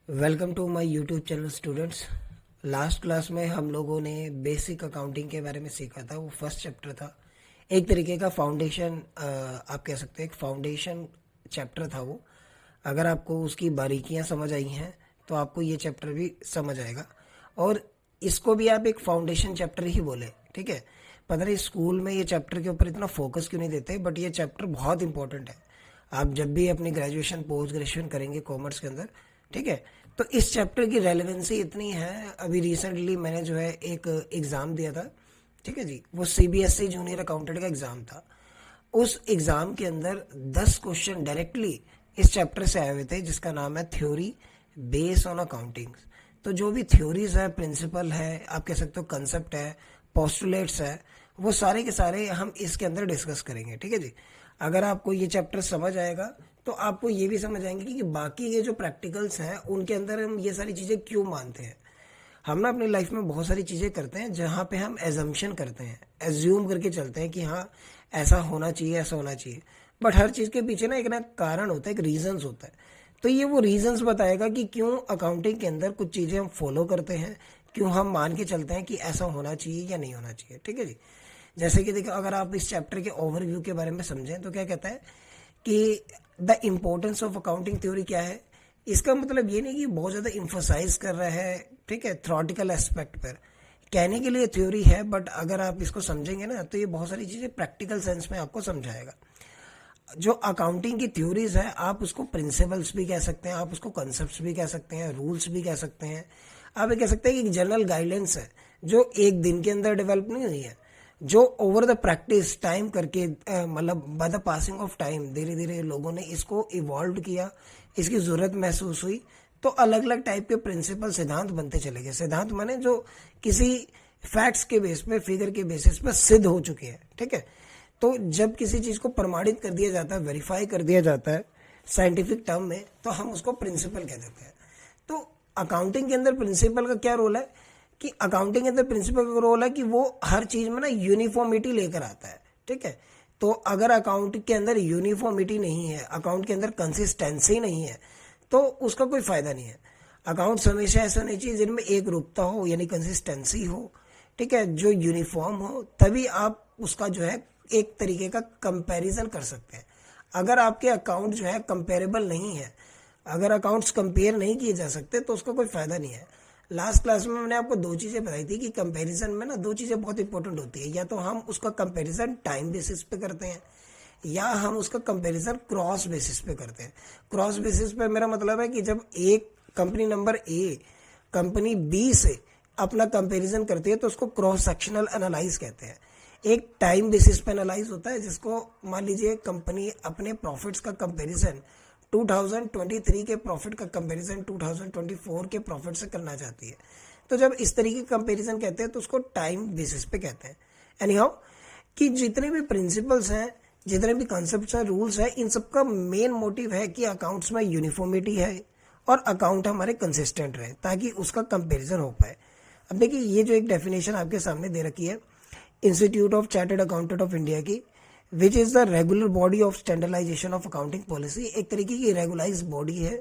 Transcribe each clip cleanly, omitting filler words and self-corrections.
Welcome to my YouTube channel students. Last class में हम लोगों ने बेसिक अकाउंटिंग के बारे में सीखा था। वो फर्स्ट चैप्टर था, एक तरीके का फाउंडेशन, आप कह सकते हैं एक फाउंडेशन चैप्टर था वो। अगर आपको उसकी बारीकियां समझ आई हैं तो आपको ये चैप्टर भी समझ आएगा। और इसको भी आप एक फाउंडेशन चैप्टर ही बोले, ठीक है। पता नहीं स्कूल में ये चैप्टर के ऊपर इतना फोकस क्यों नहीं देते, बट ये चैप्टर बहुत इंपॉर्टेंट है। आप जब भी अपनी ग्रेजुएशन पोस्ट ग्रेजुएशन करेंगे कॉमर्स के अंदर, ठीक है, तो इस चैप्टर की रेलेवेंसी इतनी है। अभी रिसेंटली मैंने जो है एक एग्ज़ाम दिया था, ठीक है जी, वो सीबीएसई जूनियर अकाउंटेंट का एग्ज़ाम था। उस एग्ज़ाम के अंदर 10 क्वेश्चन डायरेक्टली इस चैप्टर से आए हुए थे, जिसका नाम है थ्योरी बेस ऑन अकाउंटिंग। तो जो भी थ्योरीज है, प्रिंसिपल है, आप कह सकते हो कंसेप्ट है, पोस्टुलेट्स है, वो सारे के सारे हम इसके अंदर डिस्कस करेंगे, ठीक है जी। अगर आपको ये चैप्टर समझ आएगा तो आपको ये भी समझ आएंगे कि बाकी के जो प्रैक्टिकल्स हैं उनके अंदर हम ये सारी चीज़ें क्यों मानते हैं। हम ना अपनी लाइफ में बहुत सारी चीज़ें करते हैं जहाँ पे हम एजम्पशन करते हैं, एज्यूम करके चलते हैं कि हाँ ऐसा होना चाहिए, ऐसा होना चाहिए। बट हर चीज़ के पीछे ना एक कारण होता है, एक रीजंस होता है। तो ये वो रीजंस बताएगा कि क्यों अकाउंटिंग के अंदर कुछ चीज़ें हम फॉलो करते हैं, क्यों हम मान के चलते हैं कि ऐसा होना चाहिए या नहीं होना चाहिए, ठीक है जी। जैसे कि देखो, अगर आप इस चैप्टर के ओवरव्यू के बारे में समझें तो क्या कहता है कि the importance of accounting theory क्या है। इसका मतलब ये नहीं कि बहुत ज़्यादा इम्फोसाइज कर रहा है, ठीक है, थ्योरेटिकल एस्पेक्ट पर। कहने के लिए थ्योरी है, बट अगर आप इसको समझेंगे ना तो ये बहुत सारी चीज़ें प्रैक्टिकल सेंस में आपको समझाएगा। जो अकाउंटिंग की थ्योरीज है, आप उसको प्रिंसिपल्स भी कह सकते हैं, आप उसको कंसेप्ट भी कह सकते हैं, रूल्स भी कह सकते हैं। आप ये कह सकते हैं कि जनरल गाइडेंस है जो एक दिन के अंदर डेवलप नहीं हुई है, जो ओवर द प्रैक्टिस टाइम करके, मतलब by the passing of time धीरे धीरे लोगों ने इसको इवॉल्व किया, इसकी ज़रूरत महसूस हुई, तो अलग अलग टाइप के प्रिंसिपल सिद्धांत बनते चले गए। सिद्धांत माने जो किसी फैक्ट्स के बेस पे, फिगर के बेसिस पे सिद्ध हो चुके हैं, ठीक है। तो जब किसी चीज़ को प्रमाणित कर दिया जाता है, वेरीफाई कर दिया जाता है साइंटिफिक टर्म में, तो हम उसको प्रिंसिपल कह देते हैं। तो अकाउंटिंग के अंदर प्रिंसिपल का क्या रोल है कि अकाउंटिंग के अंदर प्रिंसिपल का रोल है कि वो हर चीज में ना यूनिफॉर्मिटी लेकर आता है, ठीक है। तो अगर अकाउंट के अंदर यूनिफॉर्मिटी नहीं है, अकाउंट के अंदर कंसिस्टेंसी नहीं है, तो उसका कोई फायदा नहीं है। अकाउंट्स हमेशा ऐसा नहीं चाहिए जिनमें एक रूपता हो, यानी कंसिस्टेंसी हो, ठीक है, जो यूनिफॉर्म हो, तभी आप उसका जो है एक तरीके का कंपैरिजन कर सकते हैं। अगर आपके अकाउंट जो है कंपेरेबल नहीं है, अगर अकाउंट्स कंपेयर नहीं किए जा सकते, तो उसका कोई फायदा नहीं है। लास्ट क्लास में मैंने आपको दो चीज़ें बताई थी कि कंपैरिजन में ना दो चीज़ें बहुत इंपॉर्टेंट होती है। या तो हम उसका कंपैरिजन टाइम बेसिस पे करते हैं, या हम उसका कंपैरिजन क्रॉस बेसिस पे करते हैं। क्रॉस बेसिस पे मेरा मतलब है कि जब एक company number A company B से अपना कंपैरिजन करती है तो उसको क्रॉस सेक्शनल एनालाइज कहते हैं। एक टाइम बेसिस पे एनालाइज होता है, जिसको मान लीजिए कंपनी अपने प्रॉफिट्स का कंपैरिजन 2023 के प्रॉफिट का कंपैरिजन 2024 के प्रॉफिट से करना चाहती है। तो जब इस तरीके का कंपैरिजन कहते हैं तो उसको टाइम बेसिस पे कहते हैं। एनी हाउ, कि जितने भी प्रिंसिपल्स हैं, जितने भी कॉन्सेप्ट्स हैं, रूल्स हैं, इन सबका मेन मोटिव है कि अकाउंट्स में यूनिफॉर्मिटी है और अकाउंट हमारे कंसिस्टेंट रहे, ताकि उसका कंपैरिजन हो पाए। अब देखिए, ये जो एक डेफिनेशन आपके सामने दे रखी है institute of chartered accountant of India की, which is the regular body of standardisation of accounting policy. एक तरीके की रेगुलाइज बॉडी है,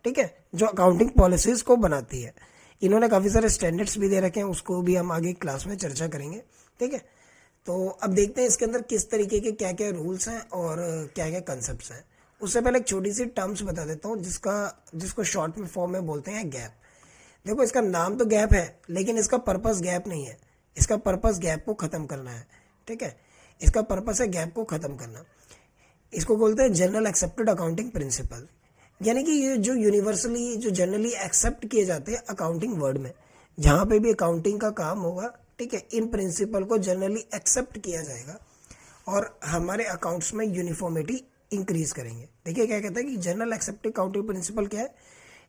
ठीक है, जो अकाउंटिंग पॉलिसीज को बनाती है। इन्होंने काफ़ी सारे स्टैंडर्ड्स भी दे रखे हैं, उसको भी हम आगे क्लास में चर्चा करेंगे, ठीक है। तो अब देखते हैं इसके अंदर किस तरीके के क्या क्या रूल्स हैं और क्या क्या कंसेप्ट हैं। उससे पहले एक छोटी सी टर्म्स बता देता हूँ जिसको शॉर्ट में फॉर्म में बोलते हैं गैप। देखो, इसका नाम तो गैप है, लेकिन इसका पर्पस गैप नहीं है। इसका पर्पस गैप को ख़त्म करना है, ठीक है। इसका पर्पस है गैप को ख़त्म करना। इसको बोलते हैं जनरल एक्सेप्टेड अकाउंटिंग प्रिंसिपल, यानी कि ये जो यूनिवर्सली, जो जनरली एक्सेप्ट किए जाते हैं अकाउंटिंग वर्ड में, जहाँ पे भी अकाउंटिंग का काम होगा, ठीक है, इन प्रिंसिपल को जनरली एक्सेप्ट किया जाएगा और हमारे अकाउंट्स में यूनिफॉर्मिटी इंक्रीज करेंगे। देखिए क्या कहता है कि जनरल एक्सेप्टेड अकाउंटिंग प्रिंसिपल क्या है।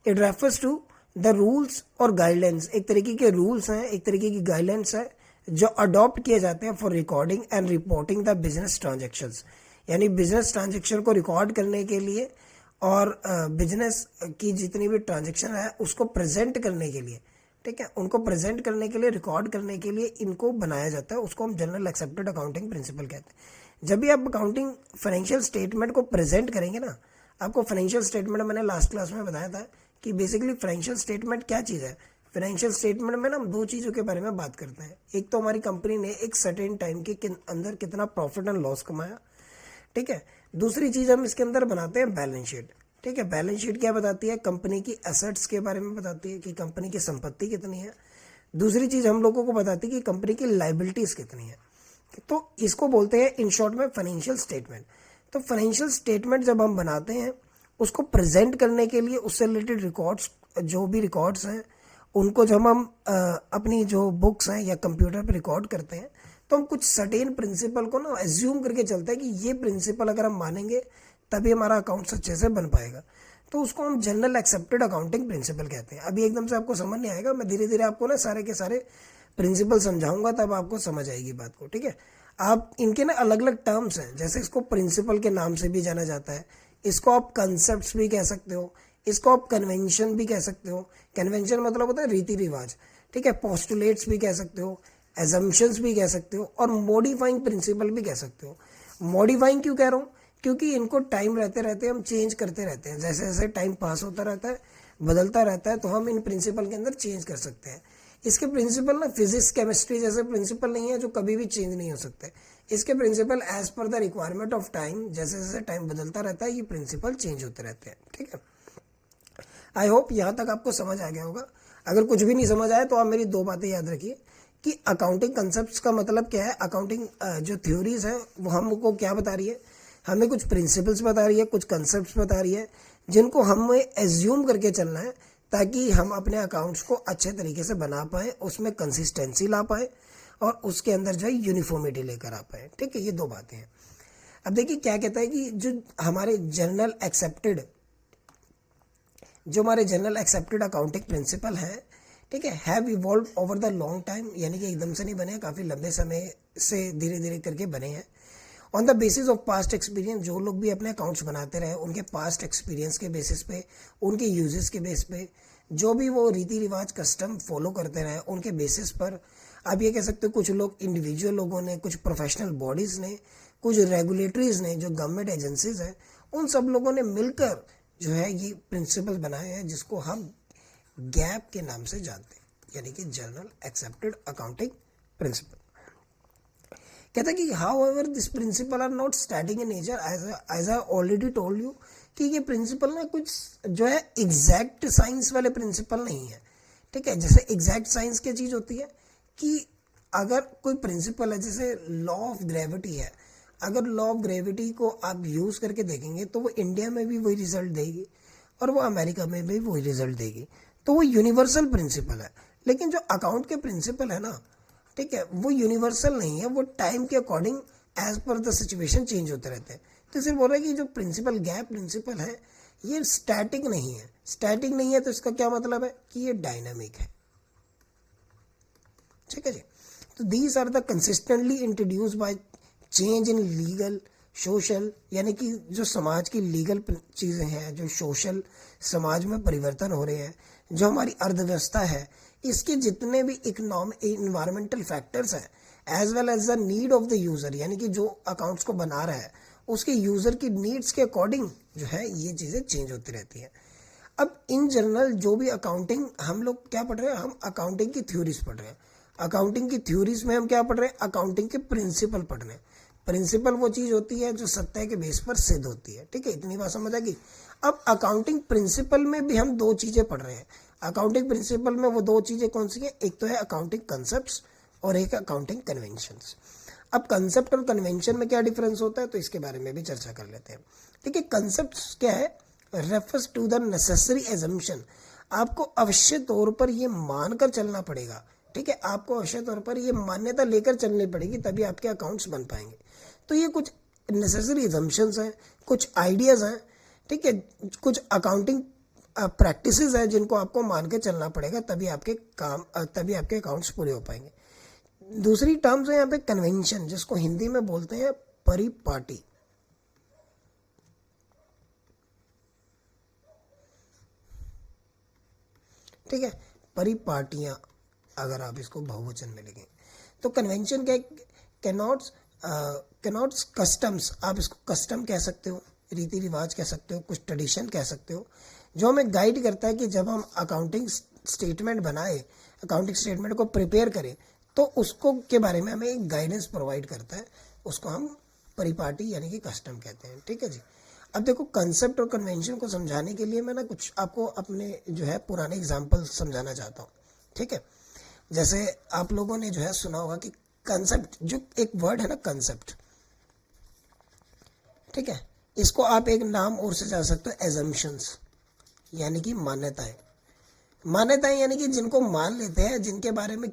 It refers to the rules और गाइडलाइंस। एक तरीके के रूल्स हैं, एक तरीके की गाइडलाइंस है जो अडॉप्ट किए जाते हैं for recording and reporting the business transactions, यानी बिजनेस ट्रांजेक्शन को रिकॉर्ड करने के लिए और बिजनेस की जितनी भी ट्रांजेक्शन है उसको प्रेजेंट करने के लिए, ठीक है, उनको प्रेजेंट करने के लिए, रिकॉर्ड करने के लिए इनको बनाया जाता है। उसको हम जनरल एक्सेप्टेड अकाउंटिंग प्रिंसिपल कहते हैं। जब भी आप अकाउंटिंग फाइनेंशियल स्टेटमेंट को प्रेजेंट करेंगे ना, आपको फाइनेंशियल स्टेटमेंट मैंने लास्ट क्लास में बताया था कि बेसिकली फाइनेंशियल स्टेटमेंट क्या चीज़ है। फाइनेंशियल स्टेटमेंट में ना हम दो चीज़ों के बारे में बात करते हैं। एक तो हमारी कंपनी ने एक सर्टेन टाइम के अंदर कितना प्रॉफिट एंड लॉस कमाया, ठीक है। दूसरी चीज़ हम इसके अंदर बनाते हैं बैलेंस शीट, ठीक है। बैलेंस शीट क्या बताती है, कंपनी की एसेट्स के बारे में बताती है कि कंपनी की संपत्ति कितनी है। दूसरी चीज़ हम लोगों को बताती है कि कंपनी की लाइबिलिटीज़ कितनी है। तो इसको बोलते हैं इन शॉर्ट में फाइनेंशियल स्टेटमेंट। तो फाइनेंशियल स्टेटमेंट जब हम बनाते हैं उसको प्रेजेंट करने के लिए उससे रिलेटेड रिकॉर्ड्स, जो भी रिकॉर्ड्स हैं उनको जब हम अपनी जो बुक्स हैं या कंप्यूटर पर रिकॉर्ड करते हैं तो हम कुछ सर्टेन प्रिंसिपल को ना एज्यूम करके चलते हैं कि ये प्रिंसिपल अगर हम मानेंगे तभी हमारा अकाउंट्स अच्छे से बन पाएगा। तो उसको हम जनरल एक्सेप्टेड अकाउंटिंग प्रिंसिपल कहते हैं। अभी एकदम से आपको समझ नहीं आएगा, मैं धीरे धीरे आपको ना सारे के सारे प्रिंसिपल समझाऊंगा, तब आपको समझ आएगी बात को, ठीक है। आप इनके ना अलग अलग टर्म्स हैं, जैसे इसको प्रिंसिपल के नाम से भी जाना जाता है, इसको आप कंसेप्ट भी कह सकते हो, इसको आप कन्वेंशन भी कह सकते हो। कन्वेंशन मतलब होता है रीति रिवाज, ठीक है। पोस्टुलेट्स भी कह सकते हो, एजम्पशंस भी कह सकते हो, और मॉडिफाइंग प्रिंसिपल भी कह सकते हो। मॉडिफाइंग क्यों कह रहा हूँ, क्योंकि इनको टाइम रहते रहते हम चेंज करते रहते हैं। जैसे जैसे टाइम पास होता रहता है, बदलता रहता है, तो हम इन प्रिंसिपल के अंदर चेंज कर सकते हैं। इसके प्रिंसिपल ना फिजिक्स केमिस्ट्री जैसे प्रिंसिपल नहीं है जो कभी भी चेंज नहीं हो सकते। इसके principle as per the requirement of time, जैसे जैसे टाइम बदलता रहता है ये प्रिंसिपल चेंज होते रहते हैं, ठीक है। आई होप यहाँ तक आपको समझ आ गया होगा। अगर कुछ भी नहीं समझ आए तो आप मेरी दो बातें याद रखिए कि अकाउंटिंग कंसेप्ट्स का मतलब क्या है। अकाउंटिंग जो थ्योरीज है वो हमको क्या बता रही है, हमें कुछ प्रिंसिपल्स बता रही है, कुछ कंसेप्ट्स बता रही है, जिनको हमें एज्यूम करके चलना है ताकि हम अपने अकाउंट्स को अच्छे तरीके से बना पाएँ, उसमें कंसिस्टेंसी ला पाएँ और उसके अंदर जो है यूनिफॉर्मिटी लेकर आ पाए, ठीक है। ये दो बातें हैं। अब देखिए क्या कहता है कि जो हमारे जनरल एक्सेप्टेड अकाउंटिंग प्रिंसिपल है, ठीक है, have evolve over the long time, यानी कि एकदम से नहीं बने, काफ़ी लंबे समय से धीरे धीरे करके बने हैं। On the basis of past experience, जो लोग भी अपने अकाउंट्स बनाते रहे उनके पास्ट एक्सपीरियंस के बेसिस पे, उनके यूजेस के बेस पे, जो भी वो रीति रिवाज कस्टम फॉलो करते रहे उनके बेसिस पर, आप ये कह सकते हो कुछ लोग इंडिविजुअल लोगों ने, कुछ प्रोफेशनल बॉडीज़ ने, कुछ रेगुलेटरीज ने, जो गवर्नमेंट एजेंसीज हैं, उन सब लोगों ने मिलकर जो है ये प्रिंसिपल बनाए हैं जिसको हम गैप के नाम से जानते हैं, यानी कि जनरल एक्सेप्टेड अकाउंटिंग प्रिंसिपल। कहता है कि however this principle are not static in nature, as I already told you कि ये प्रिंसिपल ना कुछ जो है एग्जैक्ट साइंस वाले प्रिंसिपल नहीं है, ठीक है। जैसे एग्जैक्ट साइंस क्या चीज़ होती है कि अगर कोई प्रिंसिपल है, जैसे लॉ ऑफ ग्रेविटी है, अगर लॉ ऑफ ग्रेविटी को आप यूज़ करके देखेंगे तो वो इंडिया में भी वही रिजल्ट देगी और वो अमेरिका में भी वही रिजल्ट देगी, तो वो यूनिवर्सल प्रिंसिपल है। लेकिन जो अकाउंट के प्रिंसिपल है ना, ठीक है, वो यूनिवर्सल नहीं है, वो टाइम के according as per the situation change होते रहते हैं। तो सिर्फ बोल रहा है कि जो प्रिंसिपल गैप प्रिंसिपल है ये स्टैटिक नहीं है। स्टैटिक नहीं है तो इसका क्या मतलब है कि ये डायनामिक है, ठीक है जी। तो these are the consistently introduce by change in legal social, यानी कि जो समाज की लीगल चीज़ें हैं, जो सोशल समाज में परिवर्तन हो रहे हैं, जो हमारी अर्थव्यवस्था है, इसके जितने भी इन्वायरमेंटल फैक्टर्स हैं, as well as the need of the user, यानी कि जो अकाउंट्स को बना रहा है उसके यूज़र की नीड्स के अकॉर्डिंग जो है ये चीज़ें चेंज होती रहती हैं। अब इन जनरल जो भी अकाउंटिंग हम लोग क्या पढ़ रहे हैं, हम अकाउंटिंग की थ्योरीज पढ़ रहे हैं। अकाउंटिंग की थ्योरीज में हम क्या पढ़ रहे हैं, अकाउंटिंग के प्रिंसिपल पढ़ रहे हैं। प्रिंसिपल वो चीज़ होती है जो सत्य के बेस पर सिद्ध होती है, ठीक है, इतनी बात समझ आएगी। अब अकाउंटिंग प्रिंसिपल में भी हम दो चीज़ें पढ़ रहे हैं। अकाउंटिंग प्रिंसिपल में वो दो चीज़ें कौन सी हैं, एक तो है अकाउंटिंग कंसेप्ट्स और एक अकाउंटिंग कन्वेंशंस। अब कंसेप्ट और कन्वेंशन में क्या डिफरेंस होता है तो इसके बारे में भी चर्चा कर लेते हैं। ठीक है, कंसेप्ट क्या है, refers to the necessary assumption, आपको अवश्य तौर पर ये मानकर चलना पड़ेगा, ठीक है, आपको अवश्य तौर पर ये मान्यता लेकर चलनी पड़ेगी तभी आपके अकाउंट्स बन पाएंगे। तो ये कुछ नेसेसरी एजम्पशंस हैं, कुछ आइडियाज़ हैं, ठीक है, कुछ अकाउंटिंग प्रैक्टिसेस हैं जिनको आपको मान के चलना पड़ेगा तभी आपके अकाउंट्स पूरे हो पाएंगे। दूसरी टर्म्स है यहाँ पे कन्वेंशन, जिसको हिंदी में बोलते हैं परिपाटी। ठीक है, परिपाटियां अगर आप इसको बहुवचन में लिखें तो कन्वेंशन क्या, कैनॉट्स कस्टम्स, आप इसको कस्टम कह सकते हो, रीति रिवाज कह सकते हो, कुछ ट्रेडिशन कह सकते हो, जो हमें गाइड करता है कि जब हम अकाउंटिंग स्टेटमेंट बनाए, अकाउंटिंग स्टेटमेंट को प्रिपेयर करें, तो उसको के बारे में हमें एक गाइडेंस प्रोवाइड करता है। उसको हम परिपाटी यानी कि कस्टम कहते हैं। ठीक है जी। अब देखो, कंसेप्ट और कन्वेंशन को समझाने के लिए मैं ना कुछ आपको अपने जो है पुराने एग्जाम्पल समझाना चाहता हूँ। ठीक है। जैसे आप लोगों ने जो है सुना होगा कि कंसेप्ट, जो एक वर्ड है ना कंसेप्ट, ठीक है, इसको आप एक नाम और से जा सकते हो, एजम्पशंस, यानी कि मान्यताएं। मान्यताएं यानी कि जिनको मान लेते हैं, जिनके बारे में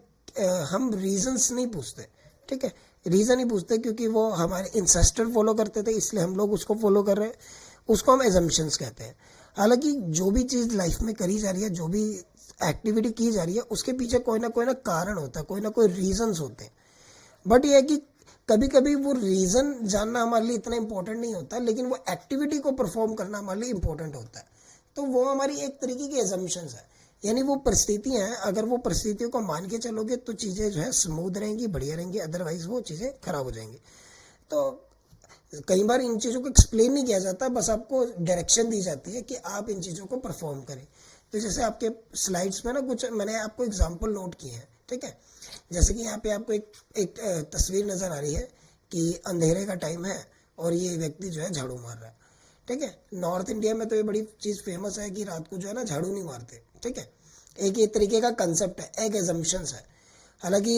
हम रीजंस नहीं पूछते। ठीक है, रीजन नहीं पूछते क्योंकि वो हमारे इंसेस्टर फॉलो करते थे, इसलिए हम लोग उसको फॉलो कर रहे हैं, उसको हम एजम्पशंस कहते हैं। हालांकि जो भी चीज़ लाइफ में करी जा रही है, जो भी एक्टिविटी की जा रही है, उसके पीछे कोई ना कारण होता है, कोई ना कोई रीजंस होते हैं। बट ये है कि कभी कभी वो रीज़न जानना हमारे लिए इतना इंपॉर्टेंट नहीं होता, लेकिन वो एक्टिविटी को परफॉर्म करना हमारे लिए इंपॉर्टेंट होता है। तो वो हमारी एक तरीके की एजम्पशंस है, यानी वो परिस्थितियां हैं, अगर वो परिस्थितियों को मान के चलोगे तो चीज़ें जो है स्मूथ रहेंगी, बढ़िया रहेंगी, अदरवाइज वो चीज़ें खराब हो जाएंगी। तो कई बार इन चीज़ों को एक्सप्लेन नहीं किया जाता, बस आपको डायरेक्शन दी जाती है कि आप इन चीज़ों को परफॉर्म करें। तो जैसे आपके स्लाइड्स में ना कुछ मैंने आपको एग्जाम्पल नोट किए हैं। ठीक है, जैसे कि यहाँ पे आपको एक तस्वीर नज़र आ रही है कि अंधेरे का टाइम है और ये व्यक्ति जो है झाड़ू मार रहा है। ठीक है, नॉर्थ इंडिया में तो ये बड़ी चीज़ फेमस है कि रात को जो है ना झाड़ू नहीं मारते। ठीक है, एक तरीके का कंसेप्ट है, एक एजम्पशंस है। हालांकि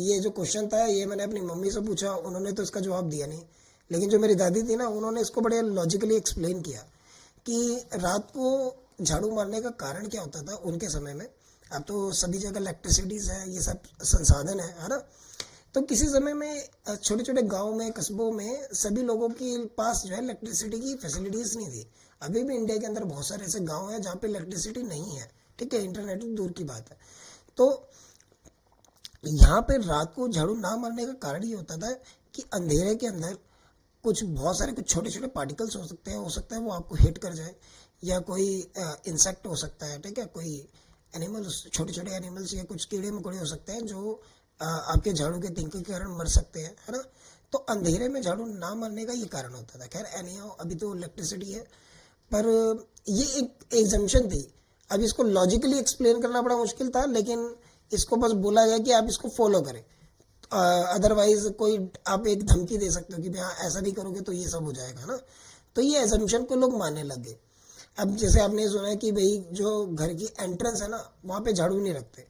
ये जो क्वेश्चन था ये मैंने अपनी मम्मी से पूछा, उन्होंने तो इसका जवाब दिया नहीं, लेकिन जो मेरी दादी थी ना, उन्होंने इसको बड़े लॉजिकली एक्सप्लेन किया कि रात को झाड़ू मारने का कारण क्या होता था उनके समय में। अब तो सभी जगह इलेक्ट्रिसिटीज़ है, ये सब संसाधन है ना। तो किसी समय में छोटे छोटे गाँव में, कस्बों में सभी लोगों के पास जो है इलेक्ट्रिसिटी की फैसिलिटीज़ नहीं थी। अभी भी इंडिया के अंदर बहुत सारे ऐसे गाँव हैं जहाँ पे इलेक्ट्रिसिटी नहीं है। ठीक है, इंटरनेट तो दूर की बात है। तो यहाँ पे रात को झाड़ू ना मारने का कारण ये होता था कि अंधेरे के अंदर बहुत सारे छोटे छोटे पार्टिकल्स हो सकता है वो आपको हिट कर जाए, या कोई इंसेक्ट हो सकता है। ठीक है, कोई एनिमल्स, छोटे छोटे एनिमल्स या कुछ कीड़े मकोड़े हो सकते हैं जो आपके झाड़ू के तिनके के कारण मर सकते हैं, है ना। तो अंधेरे में झाड़ू ना मारने का ये कारण होता था। खैर एनीहाउ, अभी तो इलेक्ट्रिसिटी है, पर ये एक एग्जम्पशन थी। अब इसको लॉजिकली एक्सप्लेन करना बड़ा मुश्किल था, लेकिन इसको बस बोला गया कि आप इसको फॉलो करें। अदरवाइज कोई आप एक धमकी दे सकते हो कि भैया ऐसा नहीं करोगे तो ये सब हो जाएगा ना। तो ये एजम्पशन को लोग मानने लग गए। अब जैसे आपने सुना है कि भाई जो घर की एंट्रेंस है ना, वहाँ पे झाड़ू नहीं रखते।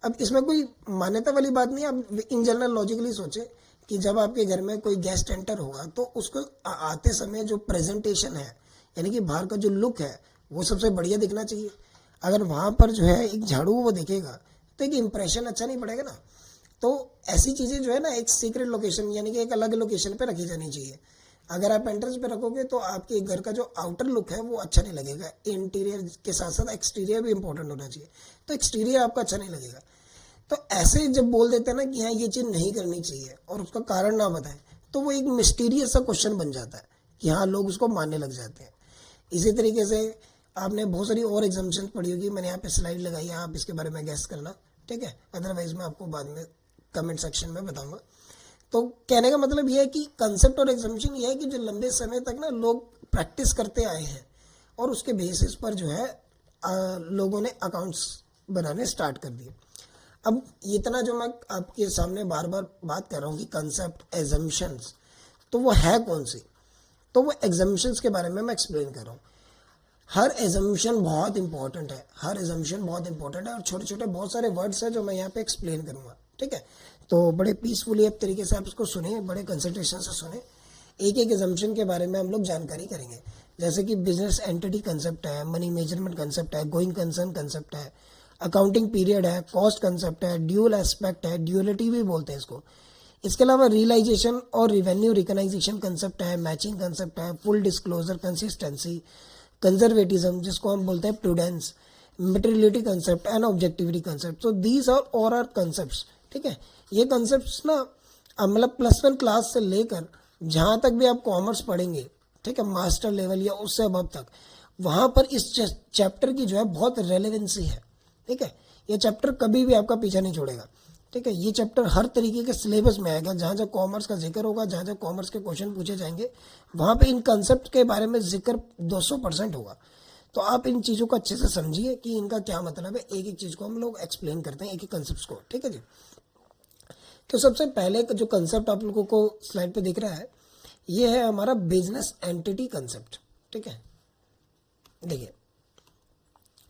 अब इसमें कोई मान्यता वाली बात नहीं है। आप इन जनरल लॉजिकली सोचे कि जब आपके घर में कोई गेस्ट एंटर होगा तो उसको आते समय जो प्रेजेंटेशन है, यानी कि बाहर का जो लुक है, वो सबसे बढ़िया दिखना चाहिए। अगर वहाँ पर जो है एक झाड़ू वो देखेगा तो एक इम्प्रेशन अच्छा नहीं पड़ेगा ना। तो ऐसी चीज़ें जो है ना एक सीक्रेट लोकेशन, यानी कि एक अलग लोकेशन पे रखी जानी चाहिए। अगर आप एंट्रेंस पे रखोगे तो आपके घर का जो आउटर लुक है वो अच्छा नहीं लगेगा। इंटीरियर के साथ साथ एक्सटीरियर भी इंपॉर्टेंट होना चाहिए, तो एक्सटीरियर आपका अच्छा नहीं लगेगा। तो ऐसे जब बोल देते हैं ना कि हाँ ये चीज़ नहीं करनी चाहिए और उसका कारण ना बताएं, तो वो एक मिस्टीरियस सा क्वेश्चन बन जाता है कि हाँ लोग उसको मानने लग जाते हैं। इसी तरीके से आपने बहुत सारी और एग्जाम्पशन पढ़ी होगी, मैंने यहाँ पे स्लाइड लगाई है, आप इसके बारे में गैस करना। ठीक है, अदरवाइज मैं आपको बाद में कमेंट सेक्शन में बताऊंगा। तो कहने का मतलब यह है कि कंसेप्ट और एग्जाम्पशन यह है कि जो लंबे समय तक ना लोग प्रैक्टिस करते आए हैं और उसके बेसिस पर जो है लोगों ने अकाउंट्स बनाने स्टार्ट कर दिए। अब इतना जो मैं आपके सामने बार बार बात कर रहा हूँ कि कंसेप्ट, एग्जाम्पशंस, तो वो है कौन सी, तो वो एग्जाम्पशंस के बारे में मैं एक्सप्लेन कर रहा हूँ। हर एजम्पशन बहुत इंपॉर्टेंट है, हर एजम्पशन बहुत इंपॉर्टेंट है, और छोटे छोटे बहुत सारे वर्ड्स हैं जो मैं यहाँ पे एक्सप्लेन करूँगा। ठीक है, तो बड़े पीसफुली अब तरीके से आप इसको सुने, बड़े कंसंट्रेशन से सुने। एक एक एजम्पशन के बारे में हम लोग जानकारी करेंगे। जैसे कि बिजनेस एंटिटी कंसेप्ट है, मनी मेजरमेंट कंसेप्ट है, गोइंग कंसर्न कंसेप्ट है, अकाउंटिंग पीरियड है, कॉस्ट कंसेप्ट है, ड्यूअल एस्पेक्ट है, ड्यूअलिटी भी बोलते हैं इसको। इसके अलावा रियलाइजेशन और रिवेन्यू रिकग्नाइजेशन कंसेप्ट है, मैचिंग कंसेप्ट है, फुल डिस्क्लोजर, कंसिस्टेंसी, कंजर्वेटिज्म जिसको हम बोलते हैं prudence, materiality concept and objectivity concept. So these are और आर कंसेप्ट्स। ठीक है, ये कंसेप्ट्स ना मतलब +1 क्लास से लेकर जहाँ तक भी आप कॉमर्स पढ़ेंगे, ठीक है, मास्टर लेवल या उससे अब तक, वहाँ पर इस चैप्टर की जो है बहुत रेलेवेंसी है। ठीक है, ये चैप्टर कभी भी आपका पीछा नहीं छोड़ेगा। ठीक है। ये चैप्टर हर तरीके के सिलेबस में आएगा, जहाँ जहाँ कॉमर्स का जिक्र होगा, जहाँ जहाँ कॉमर्स के क्वेश्चन पूछे जाएंगे, वहाँ पे इन कंसेप्ट के बारे में जिक्र 200% होगा। तो आप इन चीज़ों को अच्छे से समझिए कि इनका क्या मतलब है। एक एक चीज़ को हम लोग एक्सप्लेन करते हैं, एक एक कंसेप्ट को, ठीक है जी। तो सबसे पहले जो कंसेप्ट आप लोगों को स्लाइड पे दिख रहा है, ये है हमारा बिजनेस एंटिटी कंसेप्ट, ठीक है। देखिए,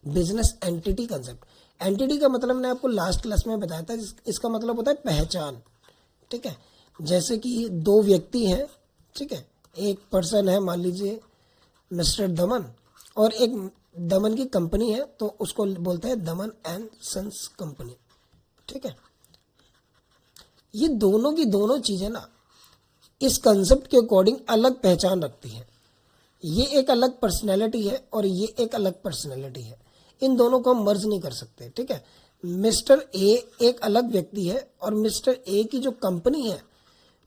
बिजनेस एंटिटी कंसेप्ट, एंटिटी का मतलब मैंने आपको लास्ट क्लास में बताया था, इसका मतलब होता है पहचान, ठीक है। जैसे कि दो व्यक्ति हैं, ठीक है, एक पर्सन है, मान लीजिए मिस्टर दमन, और एक दमन की कंपनी है, तो उसको बोलते हैं दमन एंड सन्स कंपनी, ठीक है। ये दोनों की दोनों चीज़ें ना इस कंसेप्ट के अकॉर्डिंग अलग पहचान रखती हैं। ये एक अलग पर्सनैलिटी है और ये एक अलग पर्सनैलिटी है, इन दोनों को हम मर्ज नहीं कर सकते, ठीक है। मिस्टर ए एक अलग व्यक्ति है और मिस्टर ए की जो कंपनी है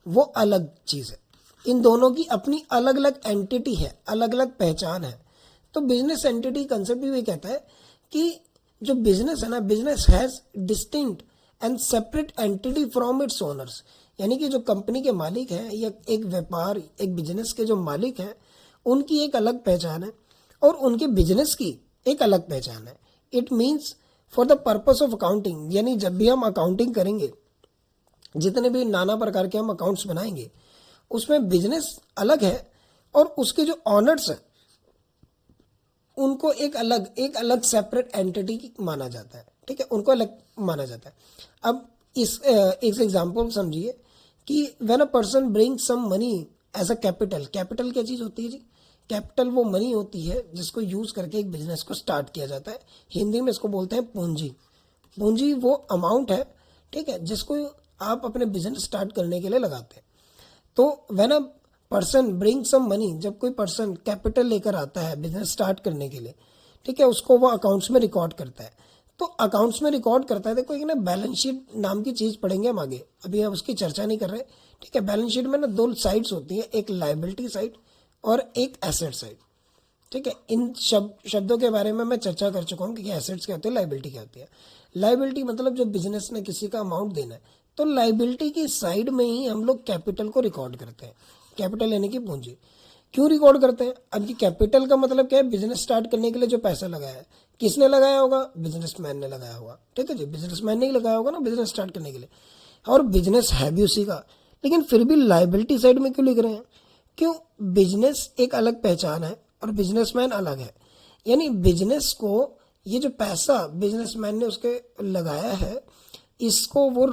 वो अलग चीज़ है। इन दोनों की अपनी अलग अलग एंटिटी है, अलग अलग पहचान है। तो बिजनेस एंटिटी कंसेप्ट भी कहता है कि जो बिजनेस है ना, business has distinct and separate entity from its owners, यानी कि जो कंपनी के मालिक हैं या एक व्यापार, एक बिजनेस के जो मालिक हैं, उनकी एक अलग पहचान है और उनके बिजनेस की एक अलग पहचान है। It means for the purpose of accounting, यानी जब भी हम अकाउंटिंग करेंगे, जितने भी नाना प्रकार के हम अकाउंट्स बनाएंगे, उसमें बिजनेस अलग है और उसके जो ऑनर्स हैं उनको एक अलग सेपरेट एंटिटी माना जाता है, ठीक है, उनको अलग माना जाता है। अब इस एक एग्जांपल समझिए कि when a person bring some money as a capital, capital क्या चीज़ होती है जी? कैपिटल वो मनी होती है जिसको यूज़ करके एक बिजनेस को स्टार्ट किया जाता है। हिंदी में इसको बोलते हैं पूंजी। पूंजी वो अमाउंट है, ठीक है, जिसको आप अपने बिजनेस स्टार्ट करने के लिए लगाते हैं। तो when a person bring some money, जब कोई पर्सन कैपिटल लेकर आता है बिजनेस स्टार्ट करने के लिए, ठीक है, उसको वो अकाउंट्स में रिकॉर्ड करता है। तो अकाउंट्स में रिकॉर्ड करता है, देखो एक ना बैलेंस शीट नाम की चीज़ पढ़ेंगे हम आगे, अभी हम उसकी चर्चा नहीं कर रहे, ठीक है। बैलेंस शीट में ना दो साइड्स होती है, एक लायबिलिटी साइड और एक एसेट साइड, ठीक है। इन शब्दों के बारे में मैं चर्चा कर चुका हूँ कि एसेट्स क्या होते हैं, लायबिलिटी क्या होती है। लायबिलिटी मतलब जो बिजनेस ने किसी का अमाउंट देना है, तो लायबिलिटी की साइड में ही हम लोग कैपिटल को रिकॉर्ड करते हैं। कैपिटल यानी कि पूंजी। क्यों रिकॉर्ड करते हैं? अब ये कैपिटल का मतलब क्या है? बिजनेस स्टार्ट करने के लिए जो पैसा लगाया है, किसने लगाया होगा? बिजनेसमैन ने लगाया होगा, ठीक है जी, बिजनेसमैन ने ही लगाया होगा ना बिजनेस स्टार्ट करने के लिए, और बिजनेस है भी उसी का। लेकिन फिर भी लायबिलिटी साइड में क्यों लिख रहे हैं? क्यों? बिजनेस एक अलग पहचान है और बिजनेसमैन अलग है। यानी बिजनेस को ये जो पैसा बिजनेसमैन ने उसके लगाया है, इसको वो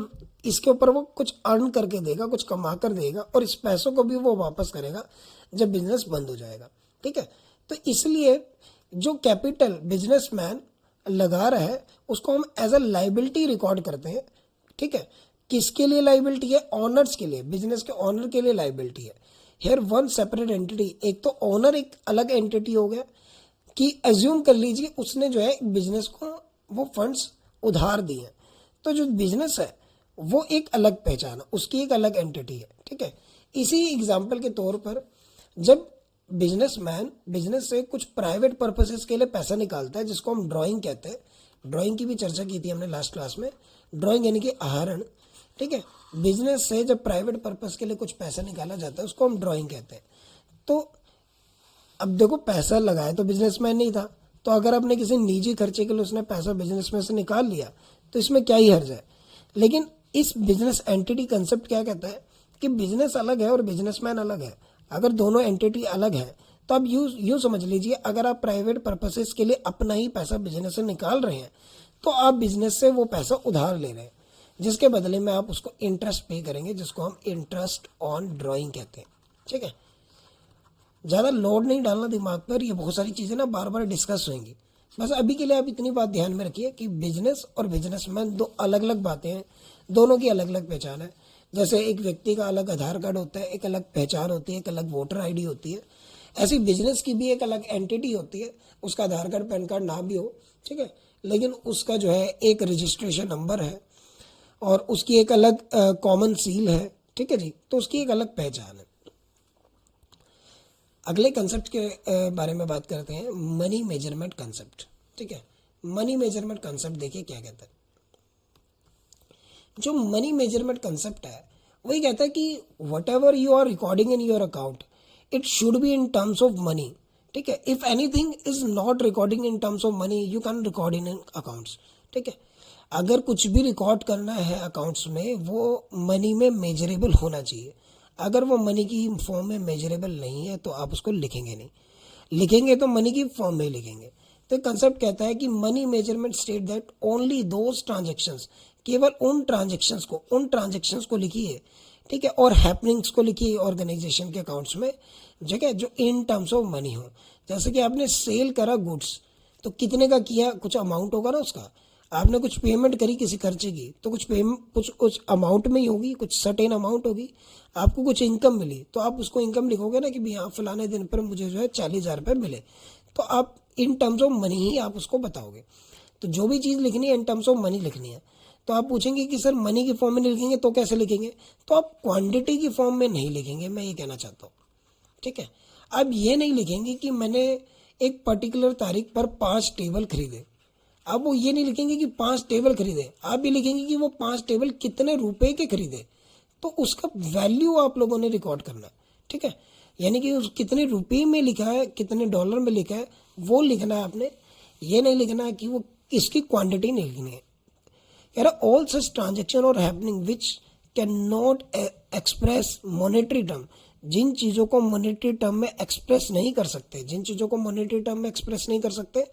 इसके ऊपर वो कुछ अर्न करके देगा, कुछ कमा कर देगा, और इस पैसों को भी वो वापस करेगा जब बिजनेस बंद हो जाएगा, ठीक है। तो इसलिए जो कैपिटल बिजनेसमैन लगा रहा है उसको हम एज अ लाइबिलिटी रिकॉर्ड करते हैं, ठीक है। किसके लिए लाइबिलिटी है? ऑनर्स के लिए, बिजनेस के ऑनर के लिए लाइबिलिटी है। हेयर वन सेपरेट एंटिटी, एक तो ऑनर एक अलग एंटिटी हो गया कि एज्यूम कर लीजिए उसने जो है बिजनेस को वो फंड्स उधार दिए, तो जो बिजनेस है वो एक अलग पहचान है, उसकी एक अलग एंटिटी है, ठीक है। इसी एग्जाम्पल के तौर पर जब बिजनेसमैन बिजनेस से कुछ प्राइवेट पर्पसेस के लिए पैसा निकालता है, जिसको हम ड्राइंग कहते हैं, ड्राइंग की भी चर्चा की थी हमने लास्ट क्लास में। ड्राइंग यानी कि आहरण, ठीक है। बिजनेस से जब प्राइवेट पर्पस के लिए कुछ पैसा निकाला जाता है उसको हम ड्राइंग कहते हैं। तो अब देखो पैसा लगाया तो बिजनेसमैन नहीं था, तो अगर आपने किसी निजी खर्चे के लिए उसने पैसा बिजनेस में से निकाल लिया तो इसमें क्या ही हर्ज है। लेकिन इस बिजनेस एंटिटी कंसेप्ट क्या कहता है कि बिजनेस अलग है और बिजनेसमैन अलग है। अगर दोनों एंटिटी अलग है तो आप यूँ समझ लीजिए, अगर आप प्राइवेट पर्पसेस के लिए अपना ही पैसा बिजनेस से निकाल रहे हैं तो आप बिजनेस से वो पैसा उधार ले रहे हैं, जिसके बदले में आप उसको इंटरेस्ट पे करेंगे, जिसको हम इंटरेस्ट ऑन ड्राइंग कहते हैं, ठीक है। ज़्यादा लोड नहीं डालना दिमाग पर, ये बहुत सारी चीज़ें ना बार बार डिस्कस होंगी। बस अभी के लिए आप इतनी बात ध्यान में रखिए कि बिजनेस और बिजनेसमैन दो अलग अलग बातें हैं, दोनों की अलग अलग पहचान है। जैसे एक व्यक्ति का अलग आधार कार्ड होता है, एक अलग पहचान होती है, एक अलग वोटर आईडी होती है, ऐसी बिजनेस की भी एक अलग एंटिटी होती है। उसका आधार कार्ड पैन कार्ड ना भी हो, ठीक है, लेकिन उसका जो है एक रजिस्ट्रेशन नंबर है और उसकी एक अलग कॉमन सील है, ठीक है जी, तो उसकी एक अलग पहचान है। अगले कंसेप्ट के बारे में बात करते हैं, मनी मेजरमेंट कंसेप्ट, ठीक है। मनी मेजरमेंट कंसेप्ट देखिए क्या कहता है। जो मनी मेजरमेंट कंसेप्ट है वही कहता है कि whatever you are recording in your account it should be in terms of money. ठीक है, if anything is not recording in terms of money you can record in accounts. ठीक है, अगर कुछ भी रिकॉर्ड करना है अकाउंट्स में वो मनी में मेजरेबल होना चाहिए। अगर वो मनी की फॉर्म में मेजरेबल नहीं है तो आप उसको लिखेंगे नहीं, लिखेंगे तो मनी की फॉर्म में ही लिखेंगे। तो कंसेप्ट कहता है कि money measurement state that only those transactions, केवल उन ट्रांजेक्शन्स को लिखिए। ठीक है, और हैपनिंग्स को लिखिए ऑर्गेनाइजेशन के अकाउंट्स में, जगह जो इन टर्म्स ऑफ मनी हो। जैसे कि आपने सेल करा गुड्स तो कितने का किया, कुछ अमाउंट होगा ना उसका। आपने कुछ पेमेंट करी किसी खर्चे की तो कुछ अमाउंट में ही होगी, कुछ सर्टेन अमाउंट होगी। आपको कुछ इनकम मिली तो आप उसको इनकम लिखोगे ना कि भाई हाँ फलाने दिन पर मुझे जो है 40,000 रुपये मिले, तो आप इन टर्म्स ऑफ मनी ही आप उसको बताओगे। तो जो भी चीज़ लिखनी है इन टर्म्स ऑफ मनी लिखनी है। तो आप पूछेंगे कि सर मनी की फॉर्म में लिखेंगे तो कैसे लिखेंगे, तो आप क्वांटिटी की फॉर्म में नहीं लिखेंगे, मैं ये कहना चाहता हूँ। ठीक है, आप ये नहीं लिखेंगे कि मैंने एक पर्टिकुलर तारीख पर 5 टेबल खरीदे। अब वो ये नहीं लिखेंगे कि 5 टेबल खरीदे, आप ये लिखेंगे कि वो 5 टेबल कितने रुपए के खरीदे। तो उसका वैल्यू आप लोगों ने रिकॉर्ड करना है। ठीक है, यानी कि उस कितने रुपये में लिखा है, कितने डॉलर में लिखा है, वो लिखना है आपने। ये नहीं लिखना है कि वो इसकी क्वांटिटी नहीं लिखनी है। यार ऑल सच ट्रांजेक्शन और happening which can not express monetary term, जिन चीज़ों को मॉनेटरी टर्म में एक्सप्रेस नहीं कर सकते, जिन चीज़ों को मॉनेटरी टर्म में एक्सप्रेस नहीं कर सकते।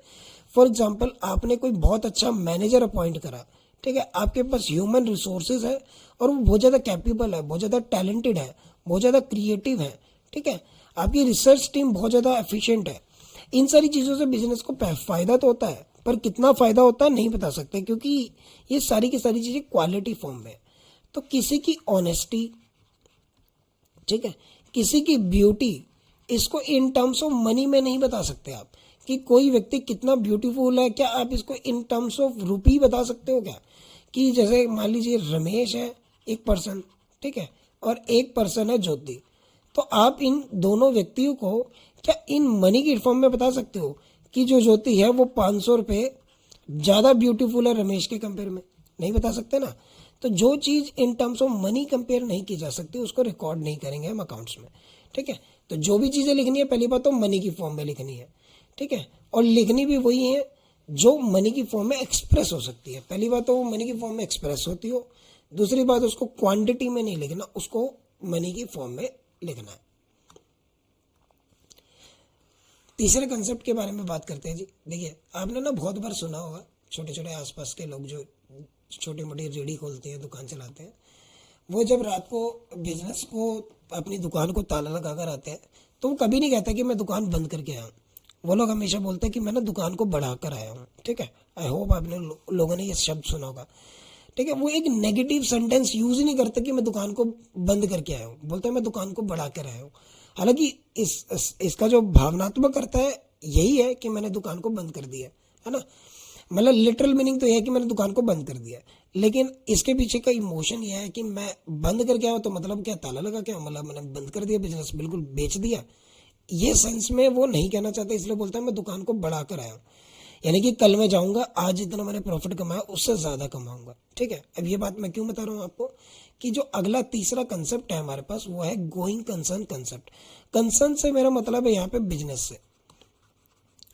फॉर एग्जाम्पल आपने कोई बहुत अच्छा मैनेजर अपॉइंट करा। ठीक है, आपके पास ह्यूमन रिसोर्सेज है और वो बहुत ज़्यादा कैपेबल है, बहुत ज़्यादा टैलेंटेड है, बहुत ज़्यादा क्रिएटिव है। ठीक है, आपकी रिसर्च टीम बहुत ज़्यादा एफिशिएंट है। इन सारी चीज़ों से बिजनेस को फ़ायदा तो होता है, पर कितना फ़ायदा होता है नहीं बता सकते, क्योंकि ये सारी की सारी चीज़ें क्वालिटी फॉर्म में। तो किसी की ऑनेस्टी, ठीक है, किसी की ब्यूटी, इसको इन टर्म्स ऑफ मनी में नहीं बता सकते आप कि कोई व्यक्ति कितना ब्यूटीफुल है। क्या आप इसको इन टर्म्स ऑफ रुपी बता सकते हो क्या, कि जैसे मान लीजिए रमेश है एक पर्सन, ठीक है, और एक पर्सन है ज्योति, तो आप इन दोनों व्यक्तियों को क्या इन मनी की फॉर्म में बता सकते हो कि जो ज्योति है वो 500 रुपये ज़्यादा ब्यूटीफुल है रमेश के कंपेयर में? नहीं बता सकते ना। तो जो चीज़ in terms of money compare नहीं की जा सकती उसको रिकॉर्ड नहीं करेंगे हम अकाउंट्स में। ठीक है, तो जो भी चीज़ें लिखनी है पहली बात तो मनी की फॉर्म में लिखनी है। ठीक है, और लिखनी भी वही है जो मनी की फॉर्म में एक्सप्रेस हो सकती है। पहली बात तो वो मनी की फॉर्म में एक्सप्रेस होती हो, दूसरी बात उसको क्वांटिटी में नहीं लिखना, उसको मनी की फॉर्म में लिखना है। तीसरे कंसेप्ट के बारे में बात करते हैं जी। देखिए आपने ना बहुत बार सुना होगा, छोटे छोटे आसपास के लोग जो छोटी मोटी रेडी खोलते हैं, दुकान चलाते हैं, वो जब रात को बिजनेस को, अपनी दुकान को ताला लगा कर आते हैं तो वो कभी नहीं कहता कि मैं दुकान बंद करके आया हूँ। वो लोग हमेशा बोलते हैं कि मैं ना दुकान को बढ़ा कर आया हूँ। ठीक है, आई होप आपने लोगों ने ये शब्द सुना होगा। ठीक है, वो एक नेगेटिव सेंटेंस यूज ही नहीं करते कि मैं दुकान को बंद करके आया हूँ, बोलते हैं मैं दुकान को बढ़ा कर आया हूँ। हालांकि इसका जो भावनात्मक अर्थ है यही है कि मैंने दुकान को बंद कर दिया है ना, मतलब लिटरल मीनिंग तो यह है कि मैंने दुकान को बंद कर दिया, लेकिन इसके पीछे का इमोशन यह है कि मैं बंद करके आया, तो मतलब क्या ताला लगा क्या, मतलब मैंने बंद कर दिया, बिजनेस बिल्कुल बेच दिया। ये सेंस में वो नहीं कहना चाहता, इसलिए बोलता है मैं दुकान को बढ़ा कर आया हूँ, यानी कि कल मैं जाऊंगा, आज जितना मैंने प्रॉफिट कमाया उससे ज़्यादा कमाऊंगा। ठीक है, अब ये बात मैं क्यों बता रहा हूँ आपको कि जो अगला तीसरा कंसेप्ट है हमारे पास वो है गोइंग कंसर्न कंसेप्ट। कंसर्न से मेरा मतलब है यहाँ पे बिजनेस से।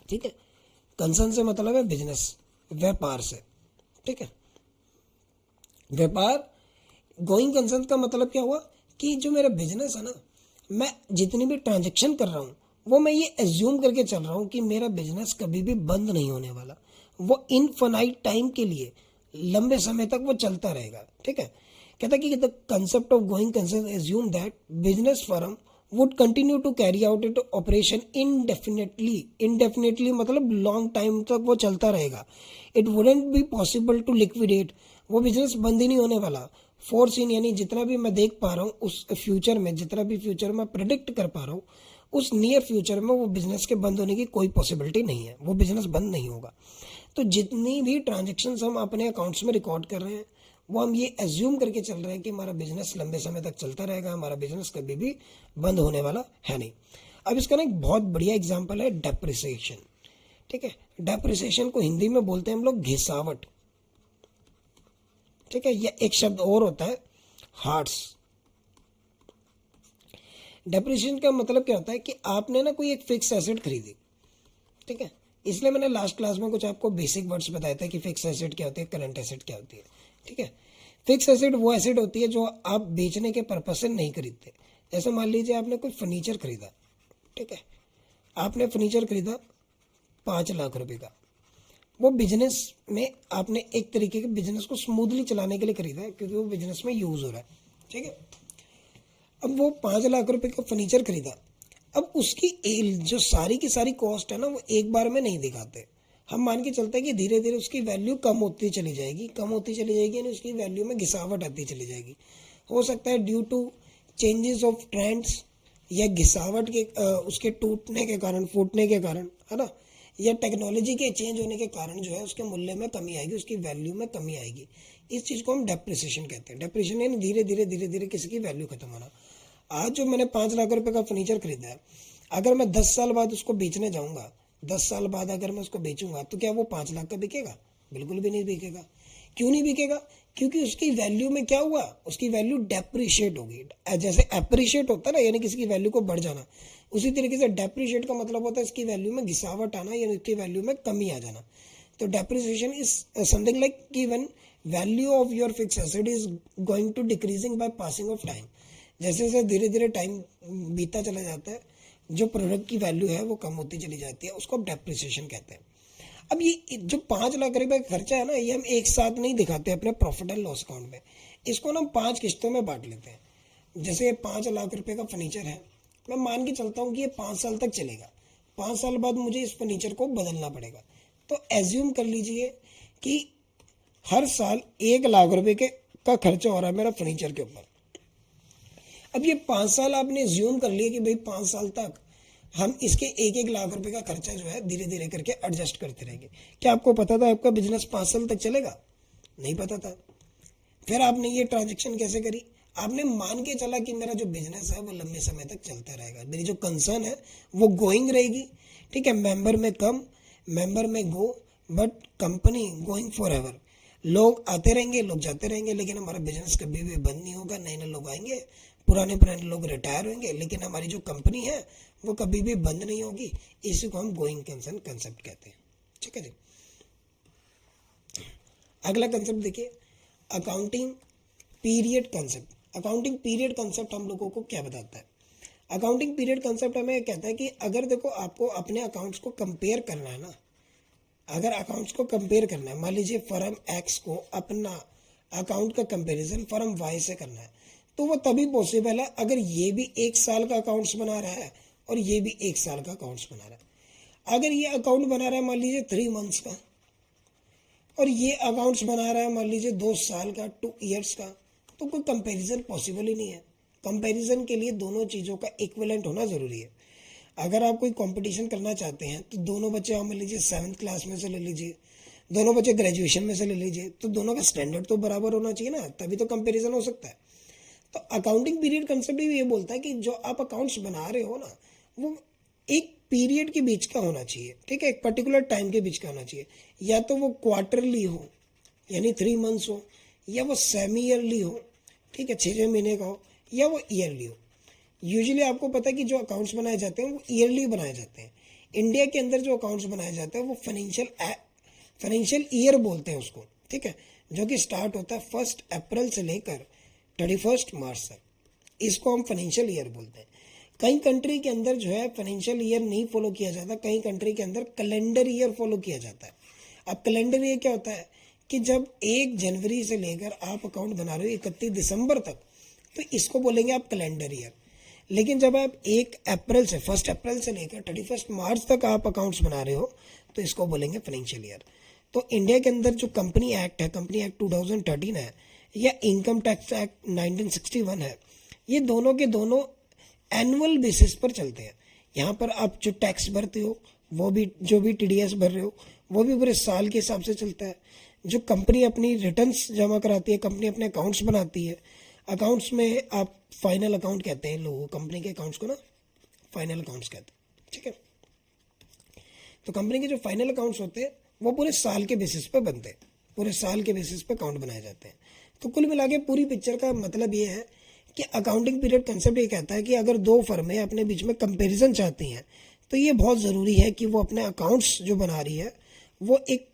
ठीक है, कंसर्न से मतलब है बिजनेस, व्यापार से। ठीक है, व्यापार। गोइंग कंसर्न का मतलब क्या हुआ कि जो मेरा बिजनेस है ना, मैं जितनी भी ट्रांजेक्शन कर रहा हूँ वो मैं ये एज्यूम करके चल रहा हूँ कि मेरा बिजनेस कभी भी बंद नहीं होने वाला, वो इनफाइनाइट टाइम के लिए, लंबे समय तक वो चलता रहेगा। ठीक है, कहता कि the concept of going concern assume that business firm would continue to carry out it operation indefinitely. Indefinitely मतलब लॉन्ग टाइम तक वो चलता रहेगा। It wouldn't be possible to liquidate, वो बिजनेस बंद ही नहीं होने वाला। फोर्सीन यानी जितना भी मैं देख पा रहा हूँ उस फ्यूचर में, जितना भी फ्यूचर में प्रेडिक्ट कर पा रहा हूँ, उस नियर फ्यूचर में वो बिजनेस के बंद होने की कोई पॉसिबिलिटी नहीं है, वो बिजनेस बंद नहीं होगा। तो जितनी भी ट्रांजेक्शन्स हम अपने अकाउंट्स में रिकॉर्ड कर रहे हैं वो हम ये एज्यूम करके चल रहे हैं कि हमारा बिजनेस लंबे समय तक चलता रहेगा, हमारा बिजनेस कभी भी बंद होने वाला है नहीं। अब इसका ना एक बहुत बढ़िया एग्जाम्पल है डेप्रिसिएशन। ठीक है, डेप्रिसिएशन को हिंदी में बोलते हैं हम लोग घिसावट। ठीक है। या एक शब्द और होता है हार्ट्स। डेप्रिसिएशन का मतलब क्या होता है कि आपने ना कोई एक फिक्स एसेट खरीदी, ठीक है। इसलिए मैंने लास्ट क्लास में कुछ आपको बेसिक वर्ड्स बताया था कि फिक्स एसेट क्या होती है, करंट एसेट क्या होती है, ठीक है। फिक्स एसेट वो एसेट होती है जो आप बेचने के पर्पज से नहीं खरीदते। जैसे मान लीजिए आपने कोई फर्नीचर खरीदा, ठीक है। आपने फर्नीचर खरीदा 5 लाख रुपए का। वो बिजनेस में आपने एक तरीके के बिजनेस को स्मूथली चलाने के लिए खरीदा है, क्योंकि वो बिजनेस में यूज हो रहा है, ठीक है। अब वो 5 लाख रुपए का फर्नीचर खरीदा। अब उसकी जो सारी की सारी कॉस्ट है ना, वो एक बार में नहीं दिखाते। हम मान के चलते हैं कि धीरे धीरे उसकी वैल्यू कम होती चली जाएगी, कम होती चली जाएगी, यानी उसकी वैल्यू में घिसावट आती चली जाएगी। हो सकता है due to changes of trends, या घिसावट के उसके टूटने के कारण, फूटने के कारण, है ना, या टेक्नोलॉजी के चेंज होने के कारण जो है उसके मूल्य में कमी आएगी, उसकी वैल्यू में कमी आएगी। इस चीज़ को हम डेप्रिसिएशन कहते हैं। डेप्रिसिएशन यानी धीरे धीरे धीरे धीरे किसी की वैल्यू खत्म होना। आज जो मैंने 5 लाख रुपए का फर्नीचर खरीदा है, अगर मैं 10 साल बाद उसको बेचने जाऊंगा, 10 साल बाद अगर मैं उसको बेचूंगा, तो क्या वो 5 लाख का बिकेगा? बिल्कुल भी नहीं बिकेगा। क्यों नहीं बिकेगा? क्योंकि उसकी वैल्यू में क्या हुआ, उसकी वैल्यू डेप्रिशिएट होगी। जैसे अप्रिशिएट होता है ना, यानी किसी की वैल्यू को बढ़ जाना, उसी तरीके से डेप्रिशिएट का मतलब होता है इसकी वैल्यू में घिसावट आना, यानी इसकी वैल्यू में कमी आ जाना। तो डेप्रिसिएशन इज समथिंग लाइक कि when value of your fix asset is going to decreasing by passing of time. जैसे जैसे धीरे धीरे टाइम बीता चला जाता है, जो प्रोडक्ट की वैल्यू है वो कम होती चली जाती है, उसको डेप्रिसिएशन कहते हैं। अब ये जो 5 लाख रुपए का खर्चा है ना, ये हम एक साथ नहीं दिखाते अपने प्रॉफिट एंड लॉस अकाउंट में। इसको ना हम 5 किस्तों में बांट लेते हैं। जैसे 5 लाख रुपए का फर्नीचर है, मैं मान के चलता हूँ कि ये 5 साल तक चलेगा। 5 साल बाद मुझे इस फर्नीचर को बदलना पड़ेगा। तो एज्यूम कर लीजिए कि हर साल 1 लाख रुपए का खर्चा हो रहा है मेरा फर्नीचर के ऊपर। अब ये 5 साल आपने ज्यूम कर लिया कि भाई 5 साल तक हम इसके 1-1 लाख रुपए का खर्चा जो है धीरे धीरे करके एडजस्ट करते रहेंगे। क्या आपको पता था आपका बिजनेस 5 साल तक चलेगा? नहीं पता था। फिर आपने ये ट्रांजेक्शन कैसे करी? आपने मान के चला कि मेरा जो बिजनेस है वो लंबे समय तक चलता रहेगा, मेरी जो कंसर्न है वो गोइंग रहेगी, ठीक है। मेंबर में come, member men go, but company going forever. लोग आते रहेंगे, लोग जाते रहेंगे, लेकिन हमारा बिजनेस कभी भी बंद नहीं होगा। नए नए लोग आएंगे, पुराने पुराने लोग रिटायर होंगे, लेकिन हमारी जो कंपनी है वो कभी भी बंद नहीं होगी। इसी को हम गोइंग कंसर्न कंसेप्ट कहते हैं, ठीक है जी। अगला कंसेप्ट देखिए, accounting period concept. Accounting period concept हम लोगों को क्या बताता है? अकाउंटिंग पीरियड कंसेप्ट हमें कहता है कि अगर देखो आपको अपने अकाउंट्स को कंपेयर करना है ना, अगर अकाउंट्स को कंपेयर करना है, मान लीजिए फर्म एक्स को अपना अकाउंट का कंपैरिजन फर्म वाई से करना है, तो वो तभी पॉसिबल है अगर ये भी 1 साल का अकाउंट्स बना रहा है और ये भी 1 साल का अकाउंट्स बना रहा है। अगर ये अकाउंट बना रहा है मान लीजिए 3 मंथ्स का, और ये अकाउंट्स बना रहा है मान लीजिए 2 साल का, 2 ईयर्स का, तो कोई कंपैरिजन पॉसिबल ही नहीं है। कंपैरिजन के लिए दोनों चीज़ों का इक्विवेलेंट होना ज़रूरी है। अगर आप कोई कंपटीशन करना चाहते हैं तो दोनों बच्चे आप मान लीजिए 7th क्लास में से ले लीजिए, दोनों बच्चे ग्रेजुएशन में से ले लीजिए, तो दोनों का स्टैंडर्ड तो बराबर होना चाहिए ना, तभी तो कंपैरिजन हो सकता है। तो अकाउंटिंग पीरियड कंसेप्ट भी ये बोलता है कि जो आप अकाउंट्स बना रहे हो ना, वो एक पीरियड के बीच का होना चाहिए, ठीक है, एक पर्टिकुलर टाइम के बीच का होना चाहिए। या तो वो क्वार्टरली हो, यानी 3 मंथ्स हो, या वो सेमी ईयरली हो, ठीक है, 6 महीने का हो, या वो ईयरली हो। यूजुअली आपको पता है कि जो अकाउंट्स बनाए जाते हैं वो ईयरली बनाए जाते हैं। इंडिया के अंदर जो अकाउंट्स बनाए जाते हैं वो फाइनेंशियल ईयर बोलते हैं उसको, ठीक है, जो कि स्टार्ट होता है 1 अप्रैल से लेकर 31 मार्च तक। इसको हम फाइनेंशियल ईयर बोलते हैं। कई कंट्री के अंदर जो है फाइनेंशियल ईयर नहीं फॉलो किया जाता, कई कंट्री के अंदर कैलेंडर ईयर फॉलो किया जाता है। अब कैलेंडर ईयर क्या होता है कि जब 1 जनवरी से लेकर आप अकाउंट बना रहे हो 31 दिसंबर तक, तो इसको बोलेंगे आप कैलेंडर ईयर। लेकिन जब आप 1 अप्रैल से लेकर 31 मार्च तक आप अकाउंट्स बना रहे हो, तो इसको बोलेंगे फाइनेंशियल ईयर। तो इंडिया के अंदर जो कंपनी एक्ट है, कंपनी एक्ट 2013 है, या इनकम टैक्स एक्ट 1961 है, ये दोनों के दोनों एनुअल बेसिस पर चलते हैं। यहाँ पर आप जो टैक्स भरते हो, वो भी जो भी टीडीएस भर रहे हो, वो भी पूरे साल के हिसाब से चलता है। जो कंपनी अपनी रिटर्न्स जमा कराती है, कंपनी अपने अकाउंट्स बनाती है, अकाउंट्स में आप फाइनल अकाउंट कहते हैं लोग, कंपनी के अकाउंट्स को ना फाइनल अकाउंट्स कहते हैं, ठीक है। तो कंपनी के जो फाइनल अकाउंट्स होते हैं वो पूरे साल के बेसिस पर बनते हैं, पूरे साल के बेसिस पे अकाउंट बनाए जाते हैं। तो कुल मिला के पूरी पिक्चर का मतलब ये है कि अकाउंटिंग पीरियड कंसेप्ट ये कहता है कि अगर दो फर्में अपने बीच में कंपैरिजन चाहती हैं तो ये बहुत ज़रूरी है कि वो अपने अकाउंट्स जो बना रही है वो एक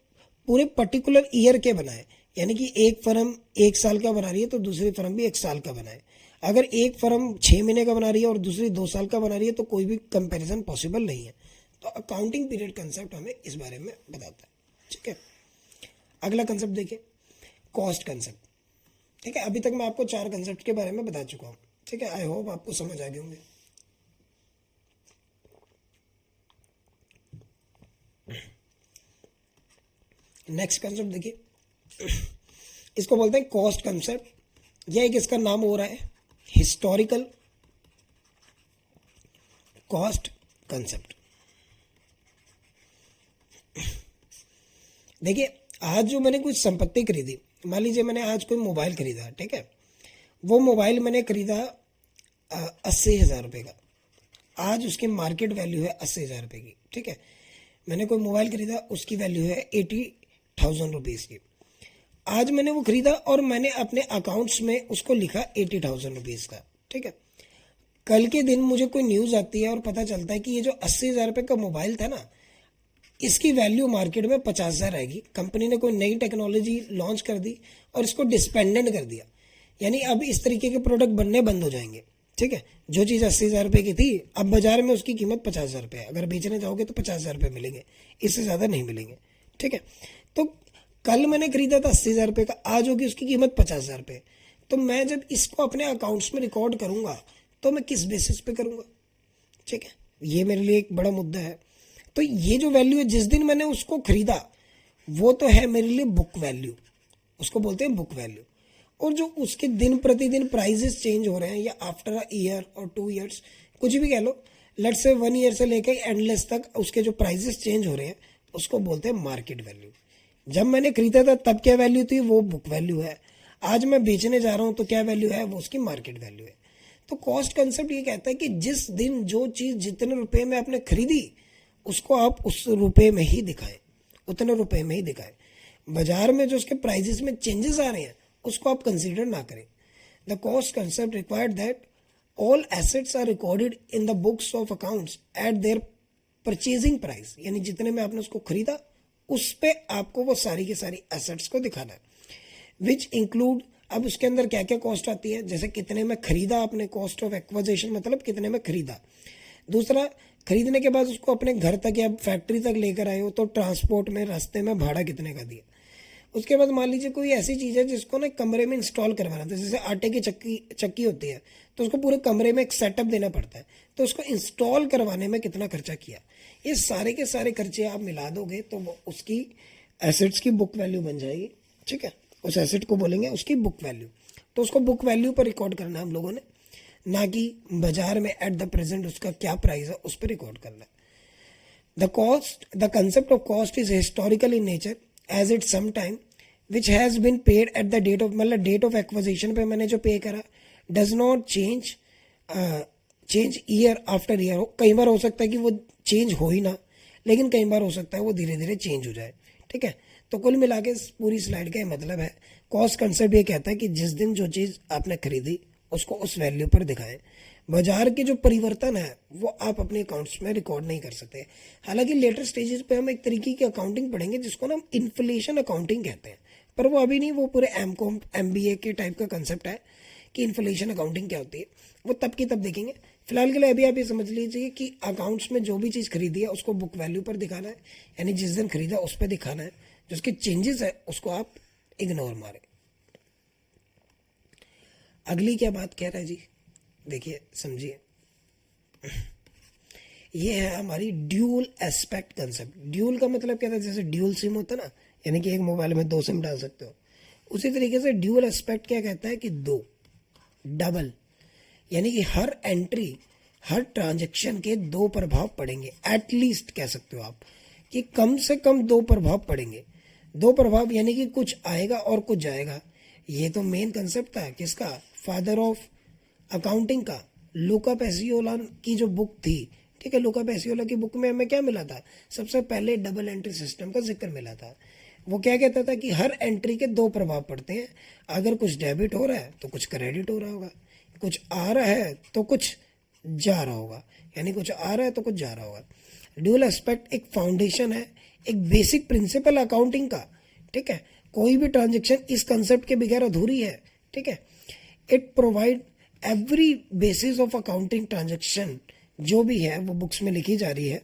पूरे पर्टिकुलर ईयर के बनाए, यानी कि एक फर्म 1 साल का बना रही है तो दूसरी फर्म भी 1 साल का बनाए। अगर एक फर्म 6 महीने का बना रही है और दूसरी 2 साल का बना रही है तो कोई भी कंपैरिजन पॉसिबल नहीं है। तो अकाउंटिंग पीरियड कंसेप्ट हमें इस बारे में बताता है। ठीक है, अगला कंसेप्ट देखिए, कॉस्ट कंसेप्ट। ठीक है, अभी तक मैं आपको 4 कंसेप्ट के बारे में बता चुका हूँ। ठीक है, आई होप आपको समझ आ गए होंगे। नेक्स्ट कंसेप्ट देखिए, इसको बोलते हैं कॉस्ट कंसेप्ट, या एक इसका नाम हो रहा है हिस्टोरिकल कॉस्ट कंसेप्ट। देखिए, आज जो मैंने कुछ संपत्ति खरीदी, मान लीजिए मैंने आज कोई मोबाइल खरीदा, ठीक है, वो मोबाइल मैंने खरीदा 80,000 रुपये का। आज उसकी मार्केट वैल्यू है 80,000 रुपये की। ठीक है, मैंने कोई मोबाइल खरीदा, उसकी वैल्यू है 80,000 रुपीज़ की। आज मैंने वो खरीदा और मैंने अपने अकाउंट्स में उसको लिखा 80,000 रुपीज़ का। ठीक है, कल के दिन मुझे कोई न्यूज़ आती है और पता चलता है कि ये जो 80,000 रुपये का मोबाइल था ना, इसकी वैल्यू मार्केट में 50,000 आएगी। कंपनी ने कोई नई टेक्नोलॉजी लॉन्च कर दी और इसको डिस्पेंडेंट कर दिया, यानी अब इस तरीके के प्रोडक्ट बनने बंद हो जाएंगे। ठीक है, जो चीज़ 80,000 रुपये की थी अब बाजार में उसकी कीमत 50,000 रुपये है। अगर बेचने जाओगे तो 50,000 रुपये मिलेंगे, इससे ज़्यादा नहीं मिलेंगे। ठीक है, तो कल मैंने खरीदा था 80,000 रुपये का, आज होगी उसकी कीमत 50,000 रुपये। तो मैं जब इसको अपने अकाउंट्स में रिकॉर्ड करूँगा तो मैं किस बेसिस पे करूँगा? ठीक है, ये मेरे लिए एक बड़ा मुद्दा है। तो ये जो वैल्यू है जिस दिन मैंने उसको खरीदा वो तो है मेरे लिए बुक वैल्यू, उसको बोलते हैं बुक वैल्यू। और जो उसके दिन प्रतिदिन प्राइजेस चेंज हो रहे हैं या आफ्टर अ ईयर और 2 ईयर्स, कुछ भी कह लो, लेट से 1 ईयर से लेकर एंडलेस तक उसके जो प्राइजेस चेंज हो रहे हैं उसको बोलते हैं मार्केट वैल्यू। जब मैंने खरीदा था तब क्या वैल्यू थी, वो बुक वैल्यू है। आज मैं बेचने जा रहा हूँ तो क्या वैल्यू है, वो उसकी मार्केट वैल्यू है। तो कॉस्ट कंसेप्ट ये कहता है कि जिस दिन जो चीज़ जितने रुपए में आपने खरीदी उसको आप उस रुपए में ही दिखाएं, उतने रुपए में ही दिखाएं। बाजार में जो उसके प्राइजेस में चेंजेस आ रहे हैं उसको आप कंसीडर ना करें। The cost concept required that all assets are recorded in the books of accounts at their purchasing price, यानी जितने में आपने उसको खरीदा उस पे आपको वो सारी की सारी एसेट्स को दिखाना है। विच इंक्लूड, अब उसके अंदर क्या क्या कॉस्ट आती है, जैसे कितने में खरीदा आपने, कॉस्ट ऑफ एक्विजिशन मतलब कितने में खरीदा। दूसरा, खरीदने के बाद उसको अपने घर तक या फैक्ट्री तक लेकर आए हो तो ट्रांसपोर्ट में, रास्ते में भाड़ा कितने का दिया। उसके बाद मान लीजिए कोई ऐसी चीज़ है जिसको ना कमरे में इंस्टॉल करवाना था, जैसे आटे की चक्की होती है तो उसको पूरे कमरे में एक सेटअप देना पड़ता है, तो उसको इंस्टॉल करवाने में कितना खर्चा किया। ये सारे के सारे खर्चे आप मिला दोगे तो वो उसकी एसेट्स की बुक वैल्यू बन जाएगी। ठीक है, उस एसेट को बोलेंगे उसकी बुक वैल्यू। तो उसको बुक वैल्यू पर रिकॉर्ड करना है हम लोगों ने, ना कि बाजार में एट द प्रेजेंट उसका क्या प्राइस है उस पर रिकॉर्ड करना है। The concept of cost is historical in nature as it some time which has been paid at the date of, मतलब डेट ऑफ एक्विजिशन पे मैंने जो पे करा, does not change year after year. कई बार हो सकता है कि वो चेंज हो ही ना, लेकिन कई बार हो सकता है वो धीरे धीरे चेंज हो जाए। ठीक है, तो कुल मिला के पूरी स्लाइड का ये मतलब है, कॉस्ट कंसेप्ट ये कहता है कि जिस दिन जो चीज़ आपने खरीदी उसको उस वैल्यू पर दिखाएं। बाजार के जो परिवर्तन है वो आप अपने अकाउंट्स में रिकॉर्ड नहीं कर सकते। हालांकि लेटर स्टेजेस पे हम एक तरीके की अकाउंटिंग पढ़ेंगे जिसको ना हम इन्फ्लेशन अकाउंटिंग कहते हैं, पर वो अभी नहीं, वो पूरे एमकॉम MBA के टाइप का कंसेप्ट है कि इन्फ्लेशन अकाउंटिंग क्या होती है, वो तब की तब देखेंगे। फिलहाल के लिए अभी आप ये समझ लीजिए कि अकाउंट्स में जो भी चीज़ खरीदी है उसको बुक वैल्यू पर दिखाना है, यानी जिस दिन खरीदा उस पर दिखाना है, जो उसके चेंजेस है उसको आप इग्नोर मारें। अगली क्या बात कह रहा है जी, देखिए समझिए, ये है हमारी ड्यूल एस्पेक्ट कंसेप्ट। ड्यूल का मतलब क्या था, जैसे ड्यूल सिम होता है ना, यानी कि एक मोबाइल में 2 सिम डाल सकते हो, उसी तरीके से ड्यूल एस्पेक्ट क्या कहता है कि 2 डबल, यानी कि हर एंट्री, हर ट्रांजैक्शन के 2 प्रभाव पड़ेंगे। एटलीस्ट कह सकते हो आप कि कम से कम 2 प्रभाव पड़ेंगे। 2 प्रभाव यानी कि कुछ आएगा और कुछ जाएगा। ये तो मेन कंसेप्ट था किसका, फादर ऑफ अकाउंटिंग का, लूका पैसियोला की जो बुक थी। ठीक है, लूका पैसियोला की बुक में हमें क्या मिला था, सबसे पहले डबल एंट्री सिस्टम का जिक्र मिला था। वो क्या कहता था कि हर एंट्री के दो प्रभाव पड़ते हैं, अगर कुछ डेबिट हो रहा है तो कुछ क्रेडिट हो रहा होगा, कुछ आ रहा है तो कुछ जा रहा होगा, यानी कुछ आ रहा है तो कुछ जा रहा होगा। ड्यूअल एस्पेक्ट एक फाउंडेशन है, एक बेसिक प्रिंसिपल अकाउंटिंग का, ठीक है। कोई भी ट्रांजेक्शन इस कंसेप्ट के बगैर अधूरी है, ठीक है। It provide every basis of accounting transaction जो भी है वो बुक्स में लिखी जा रही है,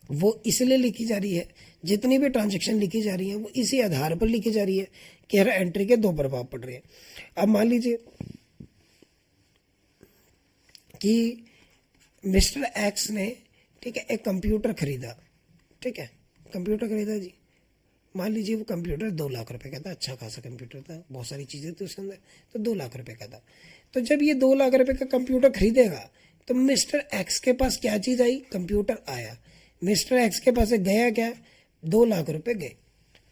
वो इसलिए लिखी जा रही है, जितनी भी ट्रांजेक्शन लिखी जा रही है वो इसी आधार पर लिखी जा रही है कि हर एंट्री के दो प्रभाव पड़ रहे हैं। अब मान लीजिए कि मिस्टर एक्स ने, ठीक है, एक कंप्यूटर खरीदा, ठीक है, कंप्यूटर खरीदा जी। मान लीजिए वो कंप्यूटर 2 लाख रुपए का था, अच्छा खासा कंप्यूटर था, बहुत सारी चीज़ें थी उसके अंदर, तो 2 लाख रुपए का था। तो जब ये 2 लाख रुपए का कंप्यूटर खरीदेगा तो मिस्टर एक्स के पास क्या चीज़ आई, कंप्यूटर आया। मिस्टर एक्स के पास गया क्या, 2 लाख रुपए गए।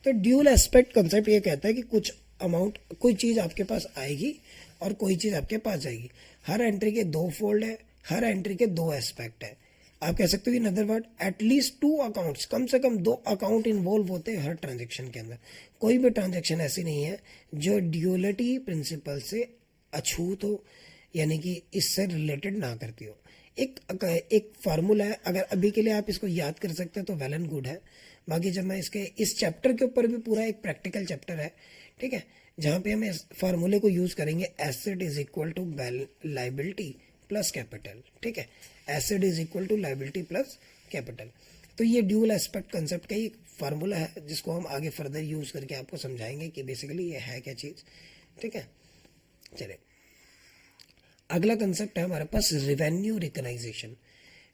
तो ड्यूल एस्पेक्ट कंसेप्ट ये कहता है कि कुछ अमाउंट, कोई चीज़ आपके पास आएगी और कोई चीज़ आपके पास जाएगी। हर एंट्री के दो फोल्ड है, हर एंट्री के दो एस्पेक्ट है। आप कह सकते हो in other word at least 2 accounts, कम से कम 2 अकाउंट इन्वॉल्व होते हैं हर ट्रांजेक्शन के अंदर। कोई भी ट्रांजेक्शन ऐसी नहीं है जो ड्यूअलिटी प्रिंसिपल से अछूत हो, यानी कि इससे रिलेटेड ना करती हो। एक फार्मूला है, अगर अभी के लिए आप इसको याद कर सकते हैं तो वेल एंड गुड है। बाकी जब मैं इसके इस चैप्टर के ऊपर भी पूरा एक प्रैक्टिकल चैप्टर है, ठीक है, जहाँ पे हम इस फार्मूले को यूज करेंगे, asset is equal to liability plus capital, ठीक है, asset is equal to liability plus capital. तो ये ड्यूअल एस्पेक्ट कंसेप्ट का ही फार्मूला है जिसको हम आगे फर्दर यूज करके आपको समझाएंगे कि बेसिकली ये है क्या चीज़, ठीक है। चलिए अगला कंसेप्ट है हमारे पास revenue recognisation.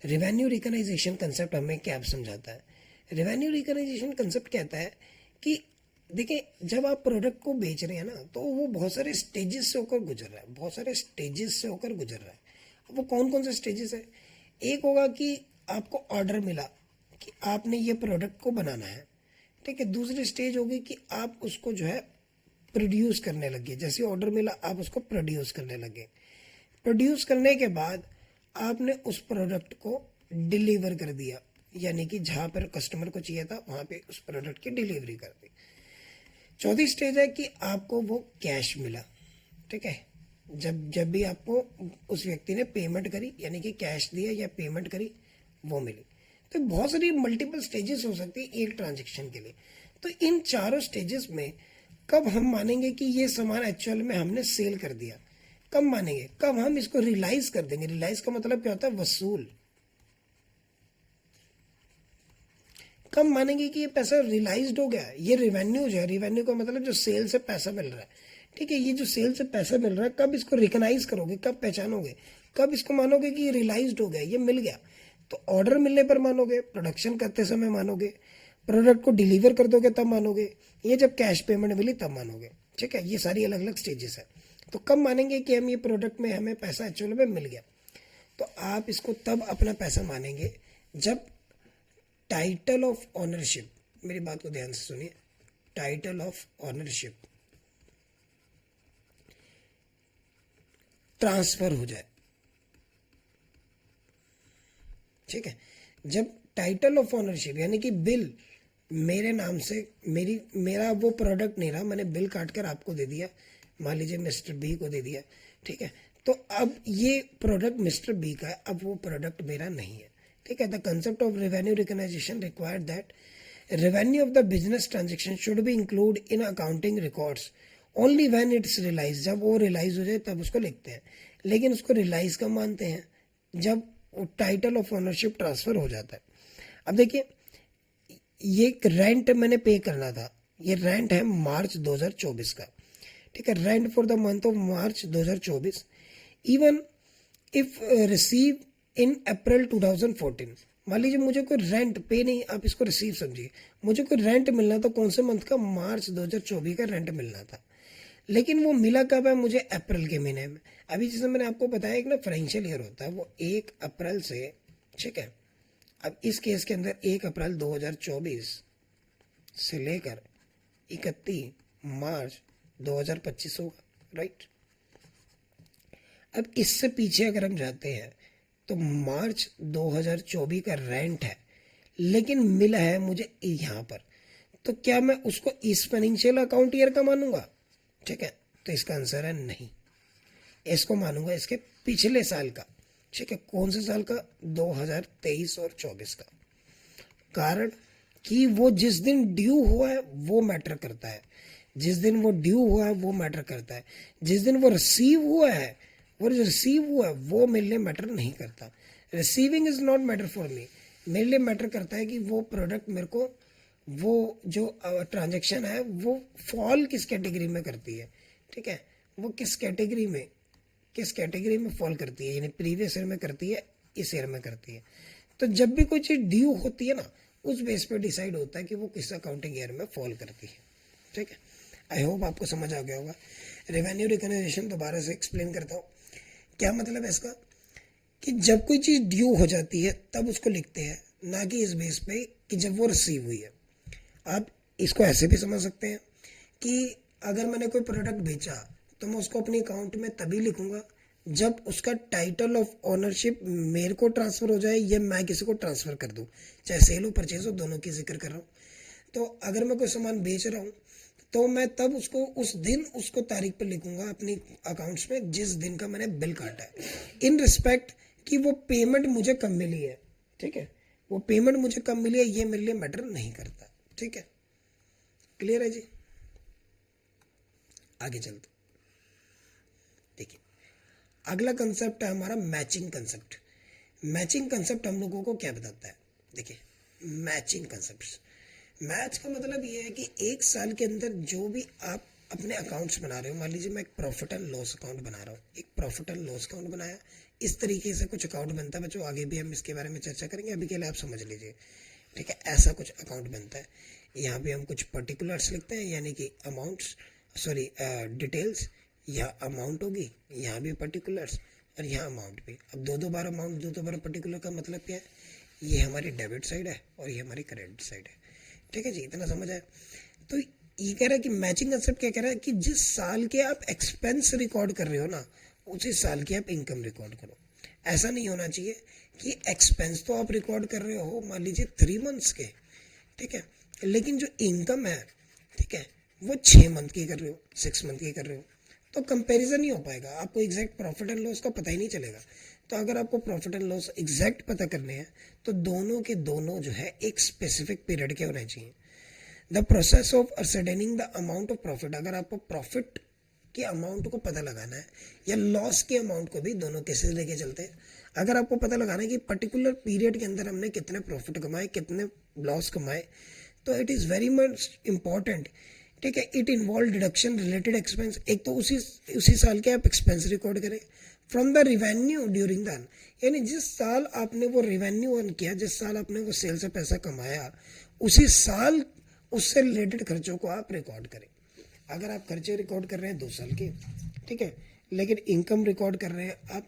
Revenue recognisation concept हमें क्या समझाता है? रेवेन्यू रिकग्नाइजेशन कंसेप्ट कहता है कि देखिए जब आप प्रोडक्ट को बेच रहे हैं ना तो वो बहुत सारे स्टेजेस से होकर गुजर रहा है, बहुत सारे स्टेजेस से होकर गुजर रहा है। अब वो कौन कौन से स्टेजेस है? एक होगा कि आपको ऑर्डर मिला कि आपने ये प्रोडक्ट को बनाना है, ठीक है। दूसरी स्टेज होगी कि आप उसको जो है प्रोड्यूस करने लगे, जैसे ऑर्डर मिला आप उसको प्रोड्यूस करने लगे। प्रोड्यूस करने के बाद आपने उस प्रोडक्ट को डिलीवर कर दिया, यानी कि जहाँ पर कस्टमर को चाहिए था वहाँ पे उस प्रोडक्ट की डिलीवरी कर दी। चौथी स्टेज है कि आपको वो कैश मिला, ठीक है। जब भी आपको उस व्यक्ति ने पेमेंट करी, यानी कि कैश दिया या पेमेंट करी, वो मिली। तो बहुत सारी मल्टीपल स्टेजेस हो सकती है एक ट्रांजेक्शन के लिए। तो इन चारों स्टेजेस में कब हम मानेंगे कि ये सामान एक्चुअल में हमने सेल कर दिया? कब मानेंगे? कब हम इसको रियलाइज कर देंगे? रियलाइज का मतलब क्या होता है? वसूल। कब मानेंगे कि ये पैसा रियलाइज्ड हो गया? ये रेवेन्यू जो है, रेवेन्यू का मतलब जो सेल से पैसा मिल रहा है, ठीक है, ये जो सेल से पैसा मिल रहा है, कब इसको रिकॉग्नाइज करोगे? कब पहचानोगे? कब इसको मानोगे कि ये रियलाइज्ड हो गया, ये मिल गया? तो ऑर्डर मिलने पर मानोगे, प्रोडक्शन करते समय मानोगे, प्रोडक्ट को डिलीवर कर दोगे तब मानोगे, ये जब कैश पेमेंट मिली तब मानोगे, ठीक है। ये सारी अलग अलग स्टेजेस है। तो कब मानेंगे कि हम ये प्रोडक्ट में हमें पैसा एक्चुअल में मिल गया? तो आप इसको तब अपना पैसा मानेंगे जब टाइटल ऑफ ऑनरशिप, मेरी बात को ध्यान से सुनिए, टाइटल ऑफ ऑनरशिप ट्रांसफर हो जाए, ठीक है। जब टाइटल ऑफ ऑनरशिप यानी कि बिल मेरे नाम से, मेरा वो प्रोडक्ट नहीं रहा, मैंने बिल काट कर आपको दे दिया, मान लीजिए मिस्टर बी को दे दिया, ठीक है। तो अब ये प्रोडक्ट मिस्टर बी का है, अब वो प्रोडक्ट मेरा नहीं है, ठीक है। The concept of revenue recognisation required that revenue of the business transaction should be include in accounting records only when it's realise. जब वो रियलाइज हो जाए तब उसको लिखते हैं, लेकिन उसको रियलाइज कब मानते हैं? जब वो टाइटल ऑफ ओनरशिप ट्रांसफर हो जाता है। अब देखिए ये रेंट मैंने पे करना था, ये रेंट है मार्च 2024 का, ठीक है, rent for the month of March 2024 even if receive in April 2014। मान लीजिए मुझे कोई रेंट पे नहीं, आप इसको रिसीव समझिए, मुझे कोई रेंट मिलना था, कौन से मंथ का? मार्च 2024 का रेंट मिलना था, लेकिन वो मिला कब है? मुझे अप्रैल के महीने में। अभी जैसे मैंने आपको बताया एक ना फाइनेंशियल ईयर होता है, वो 1 अप्रैल से, ठीक है। अब इस केस के अंदर 1 अप्रैल 2024 से लेकर 31 मार्च 2025 होगा, राइट। अब इससे पीछे अगर हम जाते हैं तो मार्च 2024 का रेंट है, लेकिन मिला है मुझे यहाँ पर, तो क्या मैं उसको इस फाइनेंशियल अकाउंट ईयर का मानूंगा? ठीक है, तो इसका आंसर है नहीं, इसको मानूंगा इसके पिछले साल का। ठीक है, कौन से साल का? 2023 और 24 का। कारण कि वो जिस दिन ड्यू हुआ है वो मैटर करता है, जिस दिन वो ड्यू हुआ है वो मैटर करता है, जिस दिन वो रिसीव हुआ है, वो जो रिसीव हुआ है वो मेरे लिए मैटर नहीं करता। Receiving is not matter for me. मेरे लिए मैटर करता है कि वो प्रोडक्ट मेरे को, वो जो ट्रांजेक्शन है वो फॉल किस कैटेगरी में करती है। ठीक है, वो किस कैटेगरी में फॉल करती है, यानी प्रीवियस ईयर में करती है, इस ईयर में करती है। तो जब भी कोई चीज़ ड्यू होती है ना, उस बेस पे डिसाइड होता है कि वो किस अकाउंटिंग ईयर में फॉल करती है। ठीक है, आई होप आपको समझ आ गया होगा। रेवेन्यू रिकॉग्निशन दोबारा से एक्सप्लेन करता हूँ। क्या मतलब है इसका? कि जब कोई चीज़ ड्यू हो जाती है तब उसको लिखते हैं, ना कि इस बेस पे कि जब वो रिसीव हुई है। आप इसको ऐसे भी समझ सकते हैं कि अगर मैंने कोई प्रोडक्ट बेचा तो मैं उसको अपने अकाउंट में तभी लिखूंगा जब उसका टाइटल ऑफ ओनरशिप मेरे को ट्रांसफर हो जाए या मैं किसी को ट्रांसफर कर दूं, चाहे सेल हो परचेज हो, दोनों की जिक्र कर रहा हूँ। तो अगर मैं कोई सामान बेच रहा हूँ तो मैं तब उसको उस दिन उसको तारीख पर लिखूंगा अपनी अकाउंट्स में जिस दिन का मैंने बिल काटा है, इन रिस्पेक्ट कि वो पेमेंट मुझे कब मिली है। ठीक है, वो पेमेंट मुझे कब मिली है ये मेरे लिए मैटर नहीं करता। ठीक है, क्लियर है जी? आगे चलते देखिए, अगला कंसेप्ट है हमारा मैचिंग कंसेप्ट। मैचिंग कंसेप्ट हम लोगों को क्या बताता है? देखिए, मैचिंग कंसेप्ट, मैच का मतलब ये है कि एक साल के अंदर जो भी आप अपने अकाउंट्स बना रहे हो, मान लीजिए मैं एक प्रॉफिट एंड लॉस अकाउंट बना रहा हूँ, एक प्रॉफिट एंड लॉस अकाउंट बनाया, इस तरीके से कुछ अकाउंट बनता है बच्चों, आगे भी हम इसके बारे में चर्चा करेंगे, अभी के लिए आप समझ लीजिए। ठीक है, ऐसा कुछ अकाउंट बनता है। यहाँ भी हम कुछ पर्टिकुलर्स लिखते हैं, यानी कि अमाउंट्स, सॉरी डिटेल्स, यहाँ अमाउंट होगी, यहाँ भी पर्टिकुलर्स और यहाँ अमाउंट भी। अब दो बार अमाउंट, दो बार पर्टिकुलर का मतलब क्या है? ये हमारी डेबिट साइड है और ये हमारी क्रेडिट साइड है। ठीक है जी, इतना समझ आया? तो ये कह रहा है कि मैचिंग कंसेप्ट क्या कह रहा है कि जिस साल के आप एक्सपेंस रिकॉर्ड कर रहे हो ना, उसी साल की आप इनकम रिकॉर्ड करो। ऐसा नहीं होना चाहिए कि एक्सपेंस तो आप रिकॉर्ड कर रहे हो मान लीजिए 3 मंथ्स के, ठीक है, लेकिन जो इनकम है, ठीक है, वो 6 मंथ की कर रहे हो, 6 मंथ की कर रहे हो, तो कंपैरिजन नहीं हो पाएगा, आपको एग्जैक्ट प्रॉफिट एंड लॉस का पता ही नहीं चलेगा। तो अगर आपको प्रॉफिट एंड लॉस एग्जैक्ट पता करने हैं तो दोनों के दोनों जो है एक स्पेसिफिक पीरियड के होने चाहिए। The process of ascertaining the amount of profit, अगर आपको प्रॉफिट के अमाउंट को पता लगाना है या लॉस के अमाउंट को भी, दोनों केसेस लेके चलते हैं। अगर आपको पता लगाना है कि पर्टिकुलर पीरियड के अंदर हमने कितने प्रॉफिट कमाए, कितने लॉस कमाए, तो it is very much important. ठीक है, it involve deduction related expense. एक तो उसी साल के आप एक्सपेंस रिकॉर्ड करें from the revenue during the, यानी जिस साल आपने वो रिवेन्यू अर्न किया, जिस साल आपने वो सेल से पैसा कमाया, उसी साल उससे रिलेटेड खर्चों को आप रिकॉर्ड करें। अगर आप खर्चे रिकॉर्ड कर रहे हैं 2 साल के, ठीक है, लेकिन इनकम रिकॉर्ड कर रहे हैं आप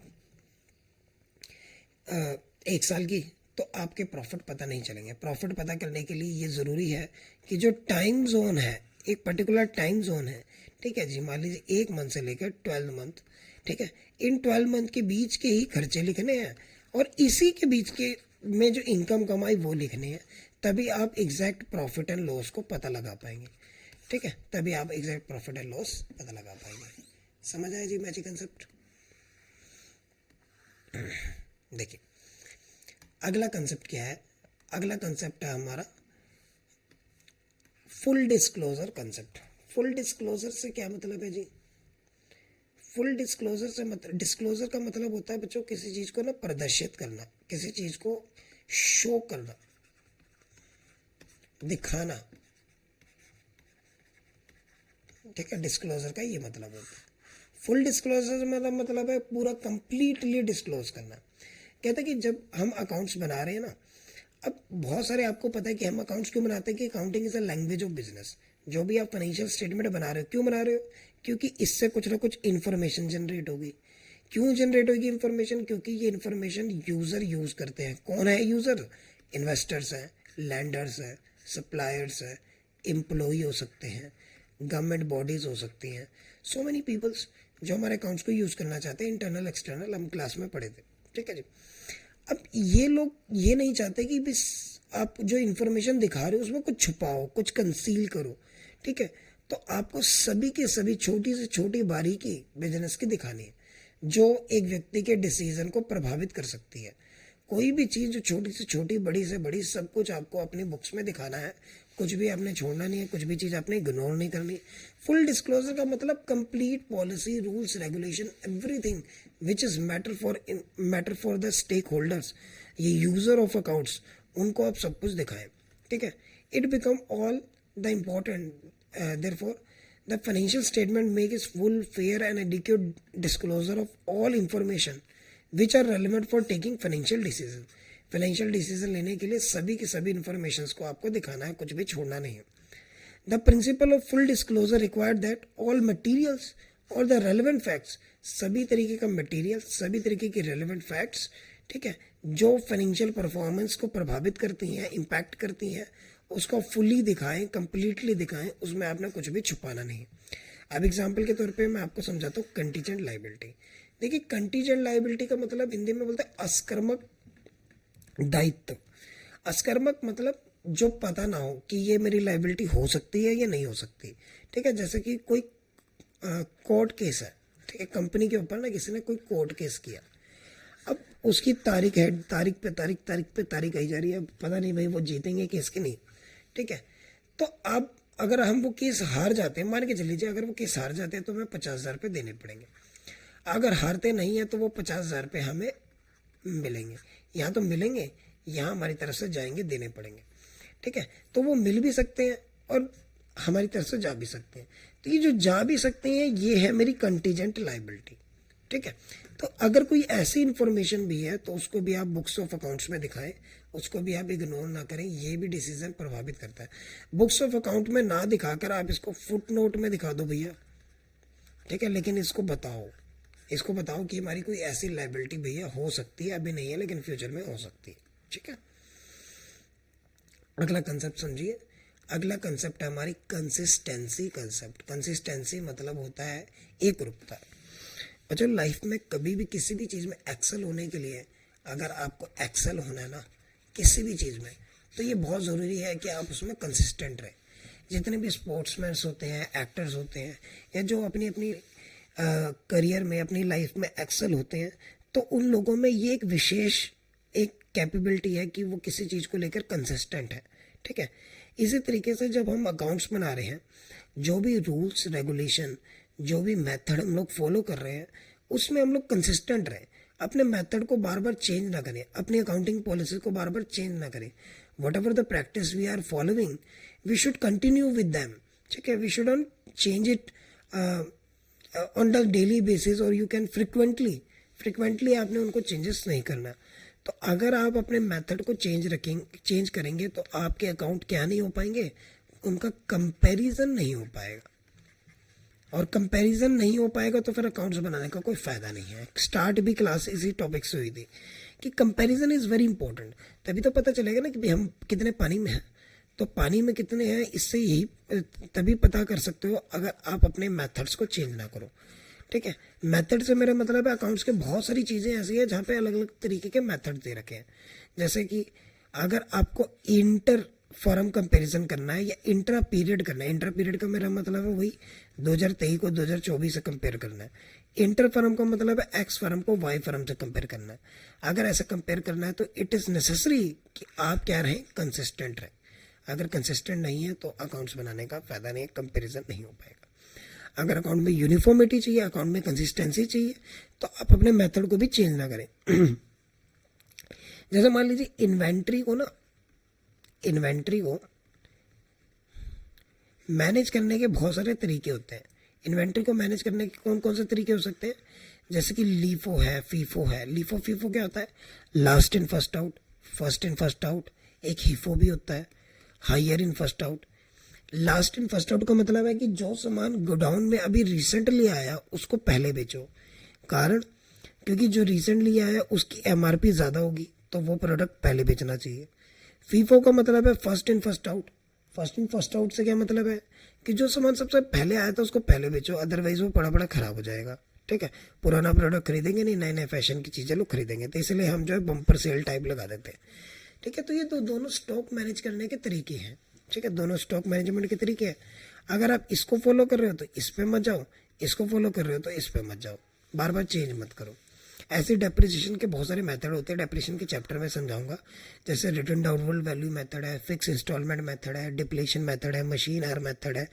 1 साल की, तो आपके प्रॉफिट पता नहीं चलेंगे। प्रॉफिट पता करने के लिए ये ज़रूरी है कि जो टाइम जोन है, एक पर्टिकुलर टाइम जोन है, ठीक है जी, मान लीजिए 1 मंथ से लेकर 12 मंथ, ठीक है, इन 12 मंथ के बीच के ही खर्चे लिखने हैं और इसी के बीच के में जो इनकम कमाई वो लिखने हैं, तभी आप एग्जैक्ट प्रॉफिट एंड लॉस को पता लगा पाएंगे। ठीक है, तभी आप एग्जैक्ट प्रॉफिट एंड लॉस पता लगा पाएंगे। समझ आया जी मैजिक कंसेप्ट? देखिए, अगला कंसेप्ट क्या है? अगला कंसेप्ट है हमारा full disclosure concept. Full disclosure से क्या मतलब है जी? फुल डिस्क्लोजर से मतलब, डिस्क्लोजर का मतलब होता है बच्चों किसी चीज को ना प्रदर्शित करना, किसी चीज को शो करना, दिखाना। ठीक है, डिस्क्लोजर का ये मतलब होता है। फुल डिस्क्लोजर मतलब है पूरा कंप्लीटली डिस्क्लोज करना। कहता है कि जब हम अकाउंट्स बना रहे हैं ना, अब बहुत सारे आपको पता है कि हम अकाउंट्स क्यों बनाते हैं कि accounting is a language of business. जो भी आप फाइनेंशियल स्टेटमेंट बना रहे हो, क्यों बना रहे हो? क्योंकि इससे कुछ ना कुछ इन्फॉर्मेशन जनरेट होगी। क्यों जनरेट होगी इन्फॉर्मेशन? क्योंकि ये इन्फॉर्मेशन यूज़र यूज़ करते हैं। कौन है यूज़र? इन्वेस्टर्स हैं, लैंडर्स हैं, सप्लायर्स हैं, एम्प्लॉई हो सकते हैं, गवर्नमेंट बॉडीज़ हो सकती हैं, सो मेनी पीपल्स जो हमारे अकाउंट्स को यूज़ करना चाहते हैं। इंटरनल एक्सटर्नल हम क्लास में पढ़े थे। ठीक है जी। अब ये लोग ये नहीं चाहते कि बस आप जो इन्फॉर्मेशन दिखा रहे हो उसमें कुछ छुपाओ, कुछ कंसील करो, ठीक है। तो आपको सभी के सभी छोटी से छोटी बारीकी बिजनेस की दिखानी है जो एक व्यक्ति के डिसीजन को प्रभावित कर सकती है। कोई भी चीज़ जो छोटी से छोटी, बड़ी से बड़ी, सब कुछ आपको अपनी बुक्स में दिखाना है। कुछ भी आपने छोड़ना नहीं है, कुछ भी चीज़ आपने इग्नोर नहीं करनी। फुल डिस्क्लोजर का मतलब complete policy, rules, regulation, everything which is matter for the stakeholders, ये यूज़र ऑफ अकाउंट्स, उनको आप सब कुछ दिखाएं, ठीक है। It become all the important therefore the financial statement makes full, fair and adequate disclosure of all information which are relevant for taking financial decision. Financial decision लेने के लिए सभी की सभी इंफॉर्मेशन को आपको दिखाना है, कुछ भी छोड़ना नहीं है। The principle of full disclosure required that all materials और द रेलिवेंट फैक्ट्स, सभी तरीके का मटीरियल, सभी तरीके की रेलिवेंट फैक्ट्स, ठीक है, जो फाइनेंशियल परफॉर्मेंस को प्रभावित करती हैं, इम्पैक्ट करती हैं, उसको फुली दिखाएं, कंप्लीटली दिखाएं, उसमें आपने कुछ भी छुपाना नहीं। अब एग्जांपल के तौर पे मैं आपको समझाता हूँ कंटीजेंट लायबिलिटी। देखिए, कंटीजेंट लायबिलिटी का मतलब हिंदी में बोलते हैं अस्कर्मक दायित्व। अस्कर्मक मतलब जो पता ना हो कि ये मेरी लायबिलिटी हो सकती है या नहीं हो सकती, ठीक है। जैसे कि कोई कोर्ट केस है, ठीक है, कंपनी के ऊपर ना किसी ने कोई कोर्ट केस किया, अब उसकी तारीख है, तारीख पे तारीख आई जा रही है, पता नहीं भाई वो जीतेंगे केस की नहीं, ठीक है। तो अब अगर हम वो केस हार जाते हैं, मान के चल लीजिए अगर वो केस हार जाते हैं तो हमें 50,000 रुपये देने पड़ेंगे। अगर हारते नहीं है तो वो 50,000 रुपये हमें मिलेंगे, यहाँ तो मिलेंगे, यहाँ हमारी तरफ से जाएंगे, देने पड़ेंगे, ठीक है। तो वो मिल भी सकते हैं और हमारी तरफ से जा भी सकते हैं। तो ये जो जा भी सकते हैं ये है मेरी कंटीजेंट लायबिलिटी, ठीक है। तो अगर कोई ऐसी इन्फॉर्मेशन भी है तो उसको भी आप बुक्स ऑफ अकाउंट्स में दिखाएं, उसको भी आप इग्नोर ना करें, ये भी डिसीजन प्रभावित करता है। बुक्स ऑफ अकाउंट में ना दिखाकर आप इसको फुट नोट में दिखा दो भैया, ठीक है, लेकिन इसको बताओ कि हमारी कोई ऐसी लायबिलिटी भैया हो सकती है, अभी नहीं है लेकिन फ्यूचर में हो सकती है, ठीक है। अगला कंसेप्ट समझिए। अगला कंसेप्ट है हमारी कंसिस्टेंसी कंसेप्ट। कंसिस्टेंसी मतलब होता है एक रूपता। बच्चों, लाइफ में कभी भी किसी भी चीज़ में एक्सेल होने के लिए, अगर आपको एक्सेल होना है ना किसी भी चीज़ में, तो ये बहुत ज़रूरी है कि आप उसमें कंसिस्टेंट रहें। जितने भी स्पोर्ट्समैन्स होते हैं, एक्टर्स होते हैं, या जो अपनी अपनी करियर में, अपनी लाइफ में एक्सेल होते हैं, तो उन लोगों में ये एक विशेष एक कैपेबिलिटी है कि वो किसी चीज़ को लेकर कंसिस्टेंट है, ठीक है। इसी तरीके से जब हम अकाउंट्स बना रहे हैं, जो भी रूल्स रेगुलेशन, जो भी मेथड हम लोग फॉलो कर रहे हैं, उसमें हम लोग कंसिस्टेंट रहें। अपने मेथड को बार बार चेंज ना करें, अपनी अकाउंटिंग पॉलिसी को बार बार चेंज ना करें। Whatever the practice we are following, we should continue with them, ठीक है। We should not change it on the daily basis, और यू कैन फ्रिक्वेंटली आपने उनको चेंजेस नहीं करना। तो अगर आप अपने मेथड को चेंज करेंगे तो आपके अकाउंट क्या नहीं हो पाएंगे, उनका कंपैरिजन नहीं हो पाएगा, और कंपैरिजन नहीं हो पाएगा तो फिर अकाउंट्स बनाने का कोई फ़ायदा नहीं है। स्टार्ट भी क्लास इसी टॉपिक से हुई थी कि कंपैरिजन इज़ वेरी इंपॉर्टेंट। तभी तो पता चलेगा ना कि भाई हम कितने पानी में हैं, तो पानी में कितने हैं, इससे यही तभी पता कर सकते हो अगर आप अपने मेथड्स को चेंज ना करो, ठीक है। मेथड से मेरा मतलब है अकाउंट्स के बहुत सारी चीज़ें ऐसी है जहाँ पे अलग अलग तरीके के मेथड दे रखे हैं। जैसे कि अगर आपको इंटर फॉर्म कंपैरिजन करना है या इंट्रा पीरियड करना है, इंट्रा पीरियड का मेरा मतलब है वही 2023 को 2024 से कंपेयर करना है। इंटर फर्म का मतलब है एक्स फर्म को वाई फर्म से कंपेयर करना है। अगर ऐसा कंपेयर करना है तो इट इज़ नेसेसरी कि आप क्या रहें, कंसिस्टेंट रहें। अगर कंसिस्टेंट नहीं है तो अकाउंट्स बनाने का फ़ायदा नहीं है, कंपेरिजन नहीं हो पाएगा। अगर अकाउंट में यूनिफॉर्मिटी चाहिए, अकाउंट में कंसिस्टेंसी चाहिए, तो आप अपने मेथड को भी चेंज ना करें। जैसे मान लीजिए इन्वेंट्री को मैनेज करने के बहुत सारे तरीके होते हैं। इन्वेंट्री को मैनेज करने के कौन कौन से तरीके हो सकते हैं, जैसे कि लीफो है, फीफो है। लीफो फीफो क्या होता है, last in first out, first in first out. एक हीफो भी होता है, higher in first out. Last in first out का मतलब है कि जो सामान गोडाउन में अभी रिसेंटली आया उसको पहले बेचो। कारण क्योंकि जो रिसेंटली आया उसकी एमआरपी ज़्यादा होगी, तो वो प्रोडक्ट पहले बेचना चाहिए। फीफो का मतलब है first in first out. First in first out से क्या मतलब है कि जो सामान सबसे पहले आया था उसको पहले बेचो, अदरवाइज वो बड़ा ख़राब हो जाएगा, ठीक है। पुराना प्रोडक्ट खरीदेंगे नहीं, नए नए फैशन की चीज़ें लोग खरीदेंगे, तो इसलिए हम जो है बम्पर सेल टाइप लगा देते हैं। ठीक है। तो ये दोनों स्टॉक मैनेज करने के तरीके हैं, ठीक है, दोनों स्टॉक मैनेजमेंट के तरीके हैं। अगर आप इसको फॉलो कर रहे हो तो इस पे मत जाओ, इसको फॉलो कर रहे हो तो इस पे मत जाओ, बार बार चेंज मत करो। ऐसे डेप्रिसिएशन के बहुत सारे मेथड होते हैं, डेप्रिसिएशन के चैप्टर में समझाऊंगा। जैसे रिटर्न डाउनवर्ड वैल्यू मेथड है, फिक्स इंस्टॉलमेंट मेथड है, डिप्लेशन मेथड है, मशीन हर मेथड है,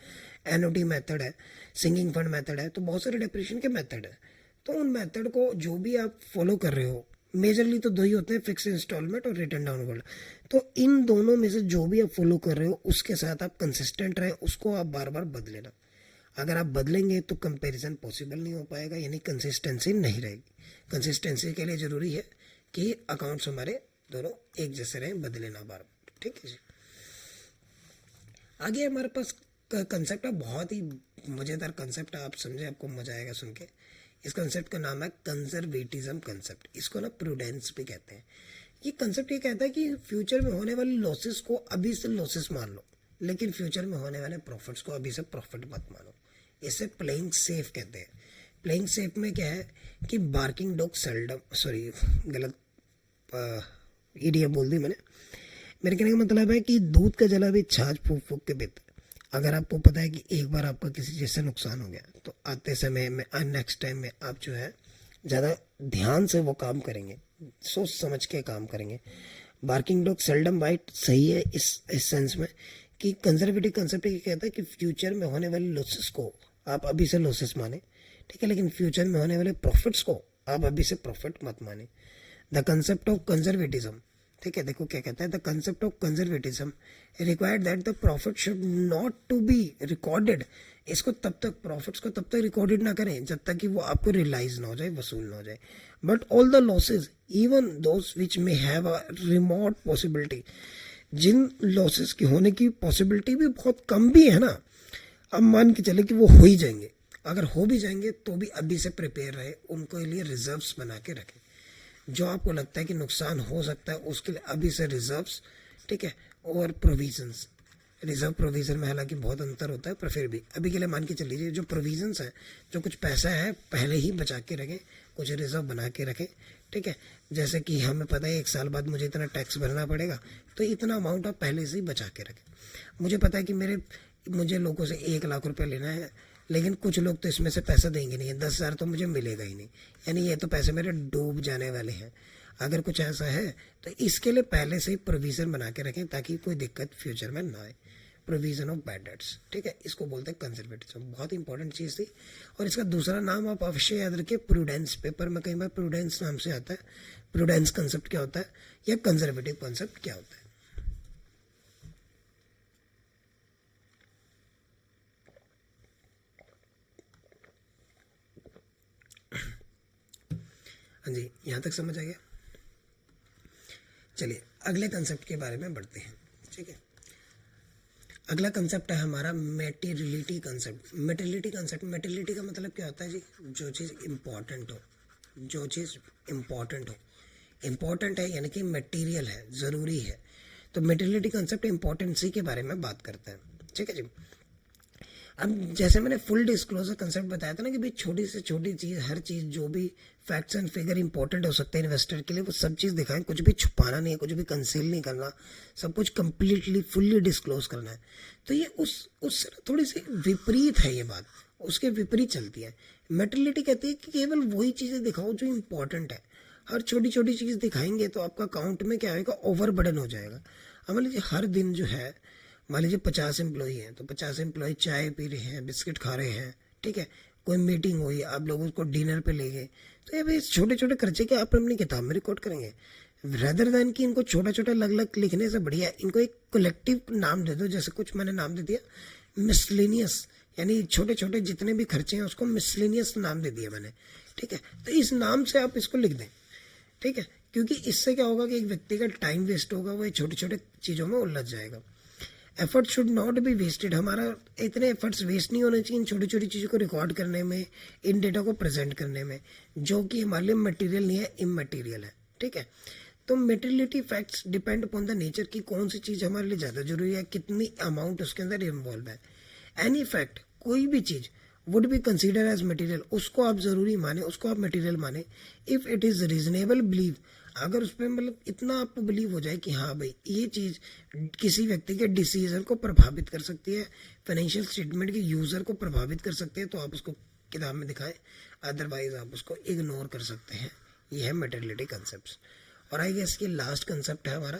एनओटी मेथड है, सिंकिंग फंड मेथड है। तो बहुत सारे डेप्रिसिएशन के मेथड है। तो उन मेथड को जो भी आप फॉलो कर रहे हो, मेजरली तो दो ही होते हैं, फिक्स इंस्टॉलमेंट और रिटर्न डाउनवर्ड। तो इन दोनों में से जो भी आप फॉलो कर रहे हो उसके साथ आप कंसिस्टेंट रहें, उसको आप बार बार बदलेना। अगर आप बदलेंगे तो कंपैरिजन पॉसिबल नहीं हो पाएगा, यानी कंसिस्टेंसी नहीं रहेगी। कंसिस्टेंसी के लिए ज़रूरी है कि अकाउंट्स हमारे दोनों एक जैसे रहें, बदले ना बार बार, ठीक है जी। आगे हमारे पास कंसेप्ट है, बहुत ही मज़ेदार कंसेप्ट है, आप समझे, आपको मजा आएगा सुन के। इस कंसेप्ट का नाम है कंजर्वेटिज्म कंसेप्ट, इसको ना प्रूडेंस भी कहते हैं। ये कंसेप्ट ये कहता है कि फ्यूचर में होने वाले लॉसेस को अभी से लॉसेस मान लो, लेकिन फ्यूचर में होने वाले प्रॉफिट्स को अभी से प्रॉफिट मत मानो। इसे प्लेइंग सेफ कहते हैं। प्लेइंग सेफ में क्या है कि बार्किंग डॉग सेल्डम, सॉरी गलत ईडियम बोल दी मैंने। मेरे कहने का मतलब है कि दूध का जला भी छाछ फूक फूक के पीता। अगर आपको पता है कि एक बार आपका किसी चीज़ से नुकसान हो गया तो आते समय में नेक्स्ट टाइम में आप जो है ज़्यादा ध्यान से वो काम करेंगे, सोच समझ के काम करेंगे। बार्किंग डॉग सेल्डम बाइट सही है इस सेंस में कि कंजर्वेटिव कंसेप्ट ये कहता है कि फ्यूचर में होने वाले लॉसेस को आप अभी से लॉसेस माने, ठीक है, लेकिन फ्यूचर में होने वाले प्रॉफिट्स को आप अभी से प्रॉफिट मत माने। द कंसेप्ट ऑफ कंजर्वेटिज्म, ठीक है, देखो क्या कहता है, the concept of conservatism required that the profit should not to be recorded. इसको तब तक प्रॉफिट्स को तब तक रिकॉर्डेड ना करें जब तक कि वो आपको रियलाइज ना हो जाए, वसूल ना हो जाए। But all the losses even those which may have a remote possibility, जिन लॉसेस की होने की पॉसिबिलिटी भी बहुत कम भी है ना, अब मान के चले कि वो हो ही जाएंगे, अगर हो भी जाएंगे तो भी अभी से प्रिपेयर रहे, उनको लिए रिजर्व्स बना के रखें। जो आपको लगता है कि नुकसान हो सकता है उसके लिए अभी से रिजर्व्स, ठीक है, और प्रोविजंस। रिजर्व प्रोविजन में हालांकि बहुत अंतर होता है, पर फिर भी अभी के लिए मान के चल लीजिए जो प्रोविजंस हैं, जो कुछ पैसा है पहले ही बचा के रखें, कुछ रिजर्व बना के रखें, ठीक है। जैसे कि हमें पता है 1 साल बाद मुझे इतना टैक्स भरना पड़ेगा, तो इतना अमाउंट आप पहले से ही बचा के रखें। मुझे पता है कि मुझे लोगों से 1 लाख रुपये लेना है, लेकिन कुछ लोग तो इसमें से पैसा देंगे नहीं, 10,000 तो मुझे मिलेगा ही नहीं, यानी ये तो पैसे मेरे डूब जाने वाले हैं। अगर कुछ ऐसा है तो इसके लिए पहले से ही प्रोविज़न बना के रखें ताकि कोई दिक्कत फ्यूचर में ना आए। प्रोविज़न ऑफ बैड डेट्स, ठीक है, इसको बोलते हैं कंजर्वेटिज्म। बहुत इंपॉर्टेंट चीज़ थी। और इसका दूसरा नाम आप अवश्य याद रखिए, प्रूडेंस। पेपर में कई बार प्रूडेंस नाम से आता है। प्रूडेंस कंसेप्ट क्या होता है या कंजर्वेटिव कंसेप्ट क्या होता है। हाँ जी, यहाँ तक समझ आ गया। चलिए अगले कंसेप्ट के बारे में बढ़ते हैं, ठीक है। अगला कंसेप्ट है हमारा materiality concept. Materiality concept, materiality का मतलब क्या होता है जी, जो चीज़ इम्पॉर्टेंट हो, जो चीज़ इम्पॉर्टेंट हो, इम्पॉर्टेंट है यानी कि मटेरियल है, ज़रूरी है। तो मेटेरियलिटी कंसेप्ट इम्पॉर्टेंसी के बारे में बात करता है, ठीक है जी। अब जैसे मैंने फुल डिस्क्लोजर कंसेप्ट बताया था ना कि भाई छोटी से छोटी चीज़, हर चीज़ जो भी फैक्ट्स एंड फिगर इंपॉर्टेंट हो सकते हैं इन्वेस्टर के लिए, वो सब चीज़ दिखाएं, कुछ भी छुपाना नहीं है, कुछ भी कंसील नहीं करना, सब कुछ कंप्लीटली फुल्ली डिस्क्लोज करना है। तो ये उससे थोड़ी सी विपरीत है ये बात, उसके विपरीत चलती है। मेटेरियलिटी कहती है कि केवल वही चीज़ें दिखाओ जो इंपॉर्टेंट है। हर छोटी छोटी चीज़ दिखाएंगे तो आपका अकाउंट में क्या होगा, ओवर बर्डन हो जाएगा। अब मान लीजिए हर दिन जो है, मान लीजिए 50 एम्प्लॉई हैं, तो 50 एम्प्लॉय चाय पी रहे हैं, बिस्किट खा रहे हैं, ठीक है, कोई मीटिंग हुई, आप लोगों को डिनर पे ले गए, तो ये भाई छोटे छोटे खर्चे के आप अपनी किताब में रिकॉर्ड करेंगे, रेदर देन कि इनको छोटा छोटा अलग अलग लिखने से बढ़िया इनको एक कलेक्टिव नाम दे दो। जैसे कुछ मैंने नाम दे दिया मिसलेनियस, यानी छोटे छोटे जितने भी खर्चे हैं उसको मिसलेनियस नाम दे दिया मैंने, ठीक है। तो इस नाम से आप इसको लिख दें, ठीक है, क्योंकि इससे क्या होगा कि एक व्यक्ति का टाइम वेस्ट होगा, वो छोटे छोटे चीज़ों में उलझ जाएगा। Effort should not be wasted, हमारा इतने एफर्ट्स वेस्ट नहीं होने चाहिए इन छोटी छोटी चीज़ों को रिकॉर्ड करने में, इन डेटा को प्रेजेंट करने में, जो कि हमारे लिए मटेरियल नहीं है, इमटेरियल है, ठीक है। तो materiality facts depend upon the nature की कौन सी चीज़ हमारे लिए ज़्यादा जरूरी है, कितनी अमाउंट उसके अंदर इन्वॉल्व है। एनी फैक्ट, कोई भी चीज़ would be consider as material, उसको आप ज़रूरी माने, उसको आप मटेरियल माने if it is reasonable believe, अगर उस पर मतलब इतना आपको बिलीव हो जाए कि हाँ भाई ये चीज़ किसी व्यक्ति के डिसीजन को प्रभावित कर सकती है, फाइनेंशियल स्टेटमेंट के यूज़र को प्रभावित कर सकते हैं, तो आप उसको किताब में दिखाएं, अदरवाइज आप उसको इग्नोर कर सकते हैं। ये है मेटेरियलिटी कंसेप्ट। और आई गेस ये लास्ट कंसेप्ट है हमारा।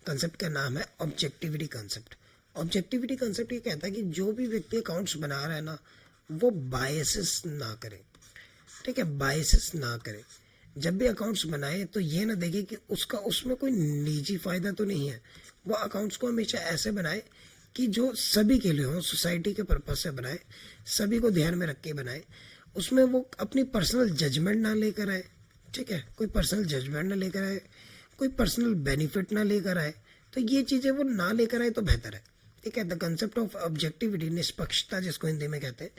कंसेप्ट का नाम है ऑब्जेक्टिविटी कंसेप्ट। ऑब्जेक्टिविटी कंसेप्ट ये कहता है कि जो भी व्यक्ति अकाउंट्स बना रहा है ना, वो बायसेस ना करे, ठीक है, बायसेस ना करे। जब भी अकाउंट्स बनाए तो ये ना देखे कि उसका उसमें कोई निजी फ़ायदा तो नहीं है। वो अकाउंट्स को हमेशा ऐसे बनाए कि जो सभी के लिए हो, सोसाइटी के पर्पज से बनाए, सभी को ध्यान में रख के बनाए। उसमें वो अपनी पर्सनल जजमेंट ना लेकर आए, ठीक है, कोई पर्सनल जजमेंट ना लेकर आए, कोई पर्सनल बेनिफिट ना लेकर आए। तो ये चीज़ें वो ना लेकर आए तो बेहतर है, ठीक है। द कंसेप्ट ऑफ ऑब्जेक्टिविटी, निष्पक्षता जिसको हिंदी में कहते हैं,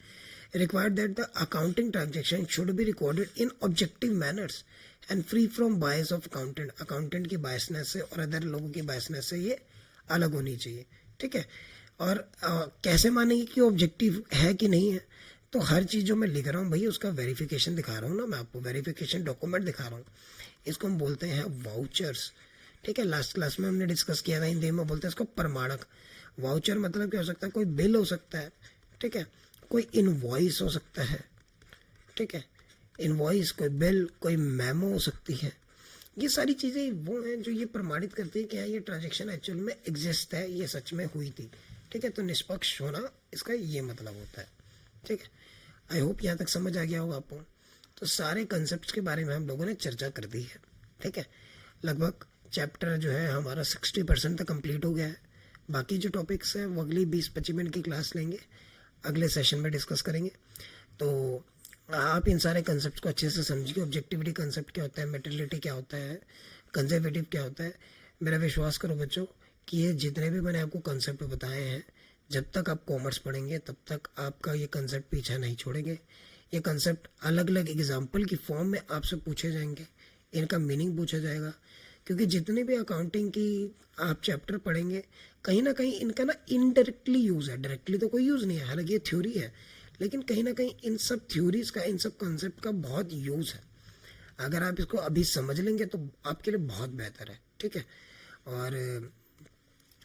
required that the accounting transaction should be recorded in objective manners and free from bias of accountant। Accountant की बायसनेस से और अदर लोगों की बायसनेस से ये अलग होनी चाहिए, ठीक है। और कैसे मानेंगे कि ऑब्जेक्टिव है कि नहीं है? तो हर चीज़ जो मैं लिख रहा हूँ भाई उसका वेरिफिकेशन दिखा रहा हूँ ना, मैं आपको वेरिफिकेशन डॉक्यूमेंट दिखा रहा हूँ। इसको हम बोलते हैं वाउचर्स, ठीक है। लास्ट क्लास में हमने डिस्कस किया था, हिंदी में बोलते हैं इसको प्रमाणक। वाउचर मतलब क्या हो सकता है? कोई बिल हो सकता है, ठीक है, कोई इनवॉइस हो सकता है, ठीक है, इनवॉइस, कोई बिल, कोई मेमो हो सकती है। ये सारी चीज़ें वो हैं जो ये प्रमाणित करती है कि हाँ ये ट्रांजेक्शन एक्चुअल में एग्जिस्ट है, ये सच में हुई थी, ठीक है। तो निष्पक्ष होना इसका ये मतलब होता है, ठीक है। आई होप यहाँ तक समझ आ गया होगा आपको। तो सारे कंसेप्ट के बारे में हम लोगों ने चर्चा कर दी है, ठीक है। लगभग चैप्टर जो है हमारा 60% तक कंप्लीट हो गया है। बाकी जो टॉपिक्स हैं वो अगली 20-25 मिनट की क्लास लेंगे, अगले सेशन में डिस्कस करेंगे। तो आप इन सारे कंसेप्ट को अच्छे से समझिए। ऑब्जेक्टिविटी कंसेप्ट क्या होता है, मेटेरियलिटी क्या होता है, कंजर्वेटिव क्या होता है। मेरा विश्वास करो बच्चों कि ये जितने भी मैंने आपको कंसेप्ट बताए हैं, जब तक आप कॉमर्स पढ़ेंगे तब तक आपका ये कंसेप्ट पीछा नहीं छोड़ेंगे। ये कंसेप्ट अलग अलग एग्जाम्पल की फॉर्म में आपसे पूछे जाएंगे, इनका मीनिंग पूछा जाएगा। क्योंकि जितने भी अकाउंटिंग की आप चैप्टर पढ़ेंगे कहीं ना कहीं इनका ना इनडायरेक्टली यूज़ है, डायरेक्टली तो कोई यूज़ नहीं है, हालांकि ये थ्योरी है, लेकिन कहीं ना कहीं इन सब थ्योरीज का, इन सब कॉन्सेप्ट का बहुत यूज़ है। अगर आप इसको अभी समझ लेंगे तो आपके लिए बहुत बेहतर है, ठीक है। और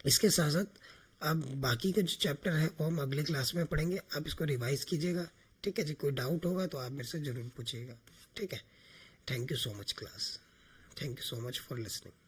इसके साथ साथ आप बाकी के जो चैप्टर है वो हम अगली क्लास में पढ़ेंगे। आप इसको रिवाइज कीजिएगा, ठीक है जी। कोई डाउट होगा तो आप मेरे से ज़रूर पूछिएगा, ठीक है। Thank you so much class, thank you so much for listening.